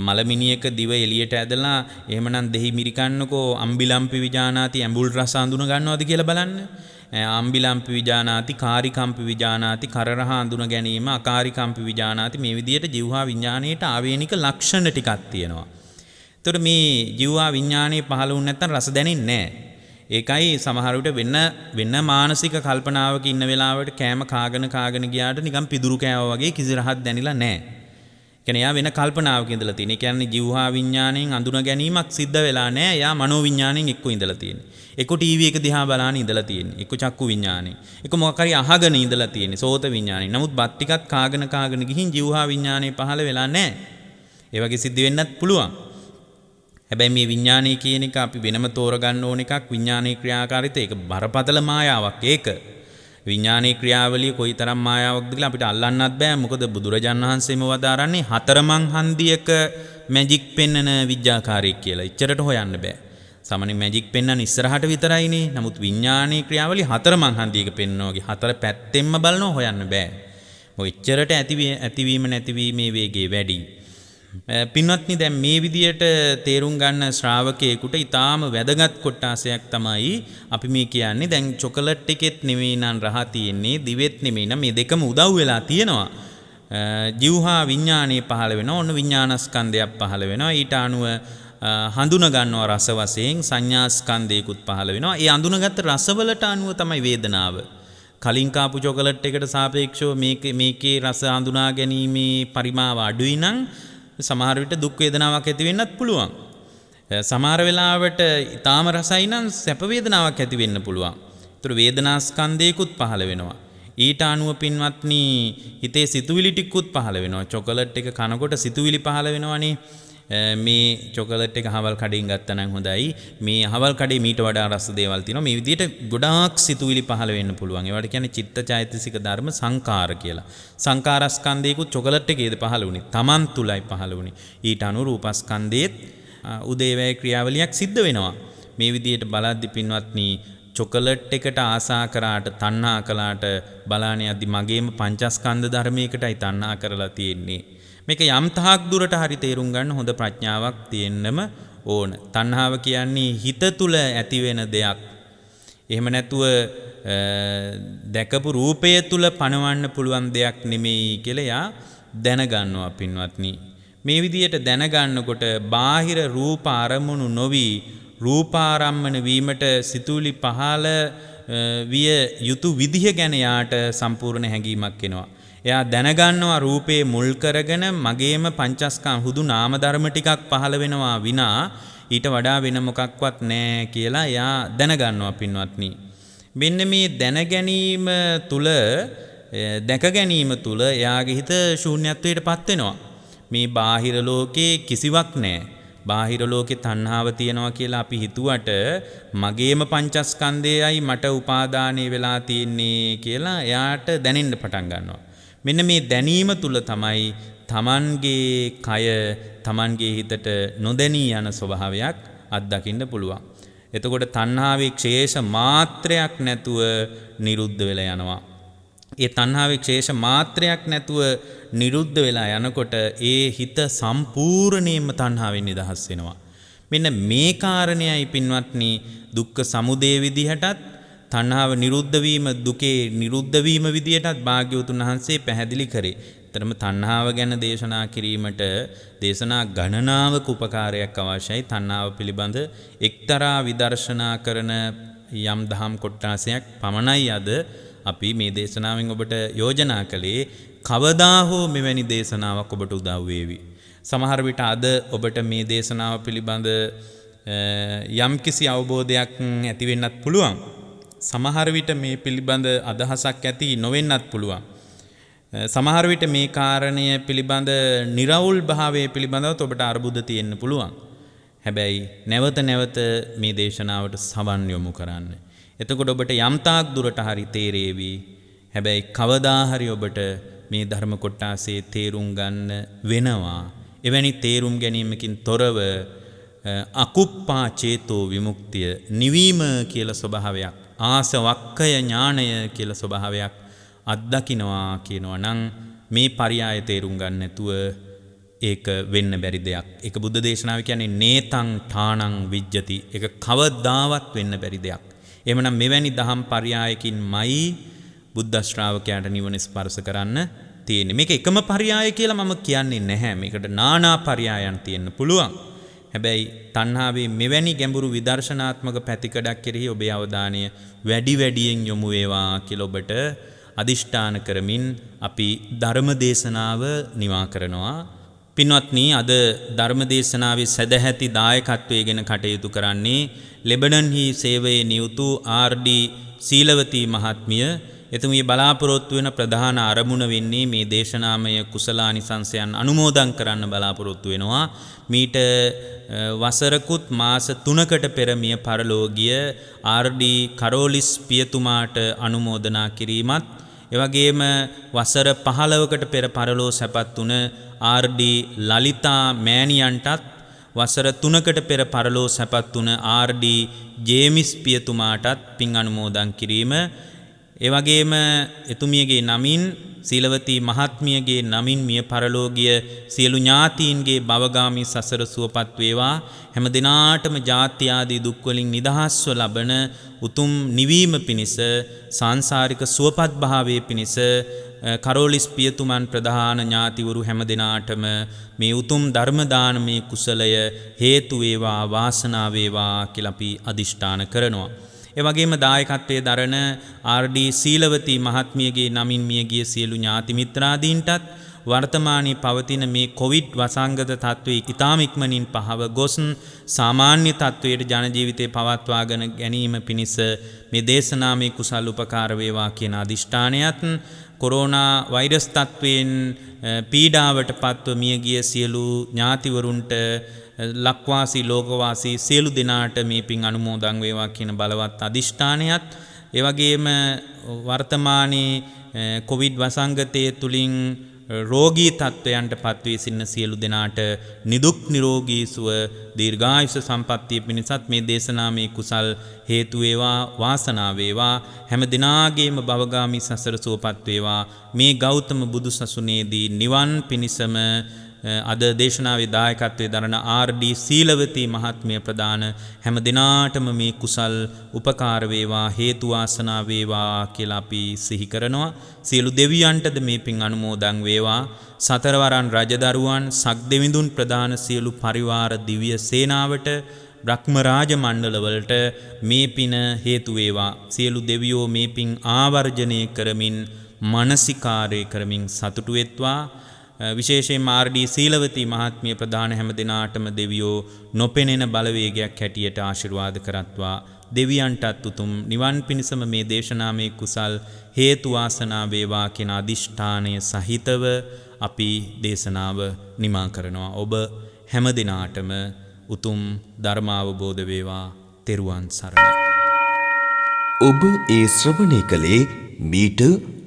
මලමිනියක දිව එළියට ඇදලා එහෙමනම් දෙහි මිරිකන්නකෝ අම්බිලම්පි විජානාති ඇඹුල් රස අඳුන ගන්නවද කියලා බලන්න. අම්බිලම්පි විජානාති කාරිකම්පි විජානාති කරරහ අඳුන ගැනීම අකාරිකම්පි විජානාති මේ විදියට ජීවහා විඥානයේට ආවේනික ලක්ෂණ ටිකක් තියෙනවා. එතකොට මේ ජීවහා විඥානයේ පහළ වුණ නැත්නම් රස දැනෙන්නේ නැහැ. ඒකයි සමහර විට වෙන මානසික කල්පනාවක ඉන්න වෙලාවට කෑම කාගෙන ගියාට නිකන් පිදුරු කෑවා වගේ කිසි රහක් දැනෙලා නැහැ. කියන්නේ යා වෙන කල්පනාවක ඉඳලා තියෙන. ඒ කියන්නේ ජීවහා විඥාණයෙන් අඳුන ගැනීමක් සිද්ධ වෙලා නැහැ. යා මනෝ විඥාණයෙන් එක්ක ඉඳලා තියෙන්නේ. එක්ක ටීවී එක දිහා බලාන ඉඳලා තියෙන්නේ. එක්ක චක්කු විඥාණයෙන්. එක්ක මොකක් හරි අහගෙන ඉඳලා තියෙන්නේ. සෝත විඥාණයෙන්. නමුත් බත් ටිකක් කාගෙන ගිහින් ජීවහා විඥාණය පහළ වෙලා නැහැ. ඒ වගේ සිද්ධ වෙන්නත් පුළුවන්. හැබැයි මේ විඥානය කියන එක අපි වෙනම තෝරගන්න ඕන එකක්. විඥානයේ ක්‍රියාකාරීත්වය ඒක බරපතල මායාවක්. ඒක විඥානයේ ක්‍රියාවලිය කොයිතරම් මායාවක්ද කියලා අපිට අල්ලන්නත් බෑ. මොකද බුදුරජාණන් වහන්සේම වදාරන්නේ හතරමං හන්දියක මැජික් පෙන්නන විද්‍යාකාරයෙක් කියලා. ඉච්චරට හොයන්න බෑ. සාමාන්‍ය මැජික් පෙන්නන ඉස්සරහට විතරයිනේ. නමුත් විඥානයේ ක්‍රියාවලිය හතරමං හන්දියක පෙන්නනවා වගේ හතර පැත්තෙන්ම බලනවා හොයන්න බෑ. මොකද ඉච්චරට ඇතිවීම නැතිවීමේ වේගය වැඩි. පින්වත්නි දැන් මේ විදියට තේරුම් ගන්න ශ්‍රාවකයෙකුට ඊටාම වැදගත් කොටාසයක් තමයි අපි මේ කියන්නේ. දැන් චොකලට් එකෙත් නෙමෙයි නම් රහ තියෙන්නේ, දිවෙත් නෙමෙයි නම් මේ දෙකම උදව් වෙලා තියෙනවා. ජීවහා විඥානයේ පහළ වෙනවා. ඔන්න විඥානස්කන්ධයක් පහළ වෙනවා. ඊට අනුව හඳුන ගන්නවා රස වශයෙන් සංඥාස්කන්ධයකුත් පහළ වෙනවා. ඒ හඳුනගත්ත රසවලට අනුව තමයි වේදනාව. කලින් කාපු චොකලට් එකට සාපේක්ෂව මේකේ රස හඳුනා ගැනීමේ පරිමාව අඩුයි නම් සමහර විට දුක් වේදනාවක් ඇති වෙන්නත් පුළුවන්. සමහර වෙලාවට ඊටාම රසයි නම් සැප වේදනාවක් ඇති වෙන්න පුළුවන්. ඒතර වේදනා ස්කන්ධයකුත් පහළ වෙනවා. ඊට අනුව පින්වත්නි හිතේ සිතුවිලි ටිකකුත් පහළ වෙනවා. චොකලට් එක කනකොට සිතුවිලි පහළ වෙනවනේ. මේ චොකලට් එක හවල් කඩෙන් ගත්තා නම් හොඳයි. මේ හවල් කඩේ මීට වඩා රස දේවල් තියෙනවා. මේ විදිහට ගොඩාක් සිතුවිලි පහළ වෙන්න පුළුවන්. ඒවට කියන්නේ චිත්තචෛතසික ධර්ම සංකාර කියලා. සංකාරස්කන්ධයකුත් චොකලට් එකේද පහළ වුණේ. Taman තුලයි පහළ වුණේ. ඊට අනුව රූපස්කන්ධයේත් උදේවැය ක්‍රියාවලියක් සිද්ධ වෙනවා. මේ විදිහට බලද්දි පින්වත්නි චොකලට් එකට ආසා කරාට තණ්හා කළාට බලාන යද්දි මගේම පංචස්කන්ධ ධර්මයකටයි තණ්හා කරලා තියෙන්නේ. මේක යම් තාක් දුරට හරි තේරුම් ගන්න හොඳ ප්‍රඥාවක් තියෙන්නම ඕන. තණ්හාව කියන්නේ හිත තුල ඇති වෙන දෙයක්. එහෙම නැතුව දැකපු රූපය තුල පණවන්න පුළුවන් දෙයක් නෙමෙයි කියලා යා දැනගන්නවා පින්වත්නි. මේ විදියට දැනගන්නකොට බාහිර රූප අරමුණු නොවි රූපාරම්මන වීමට සිතුවිලි පහළ විය යුතු විදිහ ගැන යාට සම්පූර්ණ හැඟීමක් එනවා. එයා දැනගන්නවා රූපේ මුල් කරගෙන මගේම පංචස්කන්ධ හුදු නාම ධර්ම ටිකක් පහළ වෙනවා විනා ඊට වඩා වෙන මොකක්වත් නැහැ කියලා එයා දැනගන්නවා පින්වත්නි. මෙන්න මේ දැන ගැනීම තුල දැක ගැනීම තුල එයාගේ හිත ශූන්‍යත්වයටපත් වෙනවා. මේ බාහිර ලෝකේ කිසිවක් නැහැ. බාහිර ලෝකේ තණ්හාව තියනවා කියලා අපි හිතුවට මගේම පංචස්කන්ධයයි මට උපාදානය වෙලා තියෙන්නේ කියලා එයාට දැනෙන්න පටන් ගන්නවා. මෙන්න මේ දැනීම තුල තමයි තමන්ගේ කය තමන්ගේ හිතට නොදැනී යන ස්වභාවයක් අත්දකින්න පුළුවන්. එතකොට තණ්හාවේ ක්ෂේෂ මාත්‍රයක් නැතුව නිරුද්ධ වෙලා යනවා. ඒ තණ්හාවේ ක්ෂේෂ මාත්‍රයක් නැතුව නිරුද්ධ වෙලා යනකොට ඒ හිත සම්පූර්ණයෙන්ම තණ්හාවෙන් නිදහස් වෙනවා. මෙන්න මේ කාරණයයි පින්වත්නි දුක්ඛ සමුදය විදිහටත් තණ්හාව නිරුද්ධ වීම දුකේ නිරුද්ධ වීම විදියටත් භාග්‍යවතුන් වහන්සේ පැහැදිලි කරේ. තරම තණ්හාව ගැන දේශනා කිරීමට දේශනා ගණනාවක උපකාරයක් අවශ්‍යයි. තණ්හාව පිළිබඳ එක්තරා විදර්ශනා කරන යම් දහම් කොටසක් පමණයි අද අපි මේ දේශනාවෙන් ඔබට යෝජනා කළේ. කවදා හෝ මෙවැනි දේශනාවක් ඔබට උදව් වේවි. සමහර විට අද ඔබට මේ දේශනාව පිළිබඳ යම්කිසි අවබෝධයක් ඇති වෙන්නත් පුළුවන්. සමහර විට මේ පිළිබඳ අදහසක් ඇති නොවෙන්නත් පුළුවන්. සමහර විට මේ කාරණය පිළිබඳ निराවුල් භාවයේ පිළිබඳව ඔබට අරුබුද තියෙන්න පුළුවන්. හැබැයි නැවත නැවත මේ දේශනාවට සවන් යොමු කරන්න. එතකොට ඔබට යම් තාක් දුරට හරි තේරෙවි. හැබැයි කවදා හරි ඔබට මේ ධර්ම කොටාසේ තේරුම් ගන්න වෙනවා. එවැනි තේරුම් ගැනීමකින් තොරව අකුප්පා චේතෝ විමුක්තිය නිවීම කියලා ස්වභාවයක් ආසවක්කය ඥාණය කියලා ස්වභාවයක් අත්දකින්නවා කියනවා නම් මේ පරයය තේරුම් ගන්න නැතුව ඒක වෙන්න බැරි දෙයක්. ඒක බුද්ධ දේශනාව කියන්නේ නේතං ඨානං විජ්ජති. ඒක කවදාවත් වෙන්න බැරි දෙයක්. එහෙමනම් මෙවැනි දහම් පරයයකින්මයි බුද්ධ ශ්‍රාවකයාට නිවන ස්පර්ශ කරන්න තියෙන්නේ. මේක එකම පරයය කියලා මම කියන්නේ නැහැ. මේකට নানা පරයයන් තියෙන්න පුළුවන්. හැබැයි තණ්හාවේ මෙවැනි ගැඹුරු විදර්ශනාත්මක පැතිකඩක් කෙරෙහි ඔබේ අවධානය වැඩි වැඩියෙන් යොමු වේවා කියලා ඔබට අදිෂ්ඨාන කරමින් අපි ධර්ම දේශනාව නිවා කරනවා. පින්වත්නි, අද ධර්ම දේශනාවේ සදැහැති දායකත්වයෙන් කටයුතු කරන්නේ ලෙබනන්හි සේවයේ නියුතු ආර්.ඩී. සීලවතී මහත්මිය. එතුමිය බලාපොරොත්තු වෙන ප්‍රධාන අරමුණ වෙන්නේ මේ දේශනාමය කුසලානිසංසයන් අනුමෝදන් කරන්න බලාපොරොත්තු වෙනවා. මීට වසරකුත් මාස 3කට පෙර මිය පරලෝකීය ආර්.ඩී. කරෝලිස් පියතුමාට අනුමෝදනා කිරීමත්, එවැගේම වසර 15කට පෙර පරලෝ සැපත් වුණ ආර්.ඩී. ලලිතා මෑණියන්ටත් වසර 3කට පෙර පරලෝ සැපත් වුණ ආර්.ඩී. ජේමිස් පියතුමාටත් පින් අනුමෝදන් කිරීම, ඒ වගේම එතුමියගේ නමින් සීලවතී මහත්මියගේ නමින් මිය පරලෝකීය සියලු ඥාතීන්ගේ භවගාමී සසර සුවපත් වේවා. හැම දිනාටම ජාති ආදී දුක් වලින් නිදහස්ව ලබන උතුම් නිවීම පිණිස සාංශාරික සුවපත් භාවයේ පිණිස කරෝලිස් පියතුමන් ප්‍රධාන ඥාතිවරු හැම දිනාටම මේ උතුම් ධර්ම දානමේ කුසලය හේතු වේවා වාසනාව වේවා කියලා අපි අදිෂ්ඨාන කරනවා. ඒ වගේම දායකත්වයේ දරන ආර්.ඩී. සීලවතී මහත්මියගේ නමින් මියගිය සියලු ඥාති මිත්‍රාදීන්ටත් වර්තමානයේ පවතින මේ කොවිඩ් වසංගත තත්ත්වයේ ඉතාම ඉක්මනින් පහව ගොස් සාමාන්‍ය තත්ත්වයට ජන ජීවිතේ පවත්වාගෙන ගැනීම පිණිස මේ දේශනාමේ කුසල් උපකාර වේවා කියන අදිෂ්ඨානයත් කොරෝනා වෛරස් තත්ත්වයෙන් පීඩාවට පත්ව මියගිය සියලු ඥාතිවරුන්ට ලක්වාසී ලෝකවාසී සියලු දෙනාට මේ පින් අනුමෝදන් වේවා කියන බලවත් අදිෂ්ඨානයත් ඒ වගේම වර්තමානයේ කොවිඩ් වසංගතයේ තුලින් රෝගී තත්ත්වයන්ට පත්වී සිටින සියලු දෙනාට නිදුක් නිරෝගී සුව දීර්ඝායුෂ සම්පන්නිය පිණිසත් මේ දේශනාමේ කුසල් හේතු වේවා වාසනාව වේවා. හැම දිනාගේම භවගාමී සසර සුවපත් වේවා. මේ ගෞතම බුදු සසුනේදී නිවන් පිණිසම අද දේශනාවේ දායකත්වයේ දරන ආර්.ඩී. සීලවතී මහත්මිය ප්‍රදාන හැම දිනාටම මේ කුසල් උපකාර වේවා හේතු වාසනා වේවා කියලා අපි සිහි කරනවා. සියලු දෙවියන්ටද මේ පින් අනුමෝදන් වේවා. සතරවරන් රජදරුවන් සක්දෙවිඳුන් ප්‍රදාන සියලු පරිවාර දිව්‍ය සේනාවට බ්‍රහ්ම රාජ මණ්ඩලවලට මේ පින හේතු වේවා. සියලු දෙවියෝ මේ පින් ආවර්ජනය කරමින් මානසිකාරය කරමින් සතුටු වෙත්වා. විශේෂයෙන් ආර්.ඩී. සීලවතී මහත්මිය ප්‍රදාන හැම දිනාටම දෙවියෝ නොපෙනෙන බලවේගයක් හැටියට ආශිර්වාද කරත්වා. දෙවියන්ටත් උතුම් නිවන් පිණසම මේ දේශනාමේ කුසල් හේතු වාසනා වේවා කියන අදිෂ්ඨානය සහිතව අපි දේශනාව නිමා කරනවා. ඔබ හැම දිනාටම උතුම් ධර්මාවබෝධ වේවා. තෙරුවන් සරණයි. ඔබ ඒ ශ්‍රවණය කළේ මීට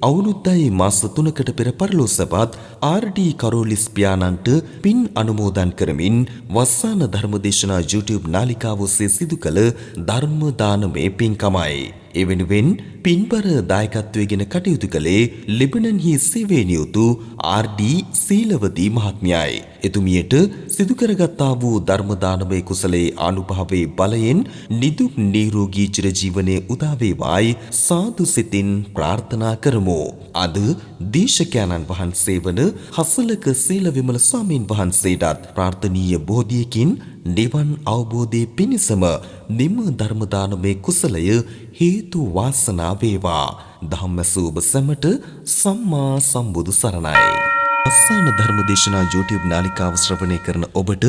අවුරුද්දයි මාස 3කට පෙර පරලෝසපත් ආර්.ඩී. කරෝලිස් පියාණන්ට පින් අනුමෝදන් කරමින් වස්සාන ධර්මදේශනා YouTube නාලිකාව ඔස්සේ සිදු කළ ධර්ම දානමය පින්කමයි. ඒ වෙනුවෙන් පින්බර දායකත්වයෙන් කටයුතු කළේ ලිබනන්හි සේවය නියුතු ආර්.ඩී. සීලවතී මහත්මියයි. එතුමියට සිදු කරගත්තා වූ ධර්ම දානමය කුසලයේ අනුභවයේ බලයෙන් නිදුක් නිරෝගී චිරජීවනයේ උදා වේවායි සාදු සිතින් ප්‍රාර්ථනා කරමු. අද දේශකයන්න් වහන්සේ වන හසලක සීල විමල ස්වාමීන් වහන්සේටත් ප්‍රාර්ථනීය බෝධියකින් නිවන් අවබෝධයේ පිණසම නිම ධර්ම දානමේ කුසලය හේතු වාසනා වේවා. ධම්මසූ ඔබ සැමට සම්මා සම්බුදු සරණයි. අස්සාන ධර්මදේශනා YouTube නාලිකාව ශ්‍රවණය කරන ඔබට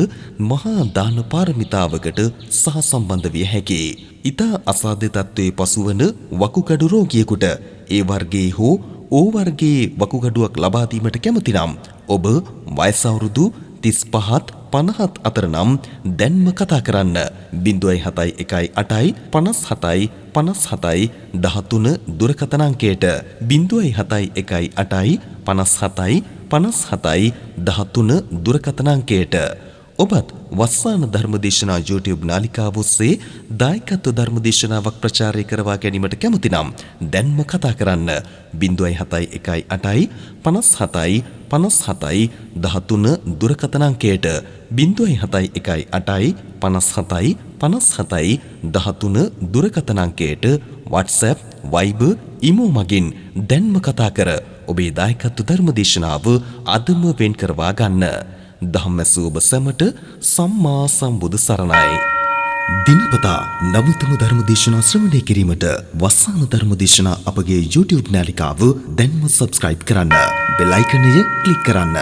මහා දාන පාරමිතාවකට සහසම්බන්ධ විය හැකියි. ඊතා අසාධ්‍ය තත්ත්වයේ පසුවන වකුගඩු රෝගියෙකුට ඒ වර්ගයේ හෝ ඕ වර්ගයේ වකුගඩුවක් ලබා දීමට කැමති නම් ඔබ වයස අවුරුදු 35 50 අතර නම් දැන්ම කතා කරන්න 071 57 57 13 දුරකථන අංකයට 071 57 57 13 දුරකථන අංකයට. ඔබත් වස්සාන ධර්මදේශනා YouTube නාලිකාව ඔස්සේ දායකත්ව ධර්මදේශනාවක් ප්‍රචාරය කරවා ගැනීමට කැමති නම් දැන්ම කතා කරන්න 071 57 57 13 දුරකථන අංකයට 071 57 57 13 දුරකථන අංකයට WhatsApp Viber ඊමෝ මගින් දැන්ම කතා කර ඔබේ දායකත්ව ධර්මදේශනාව අදම වෙන් කරවා ගන්න. ධම්මසූ ඔබ සැමට සම්මා සම්බුදු සරණයි. දිනපතා නවතම ධර්මදේශනා ශ්‍රවණය කිරීමට වස්සාන ධර්මදේශනා අපගේ YouTube නාලිකාව දැන්ම subscribe කරන්න. බෙල් අයිකනය ක්ලික් කරන්න.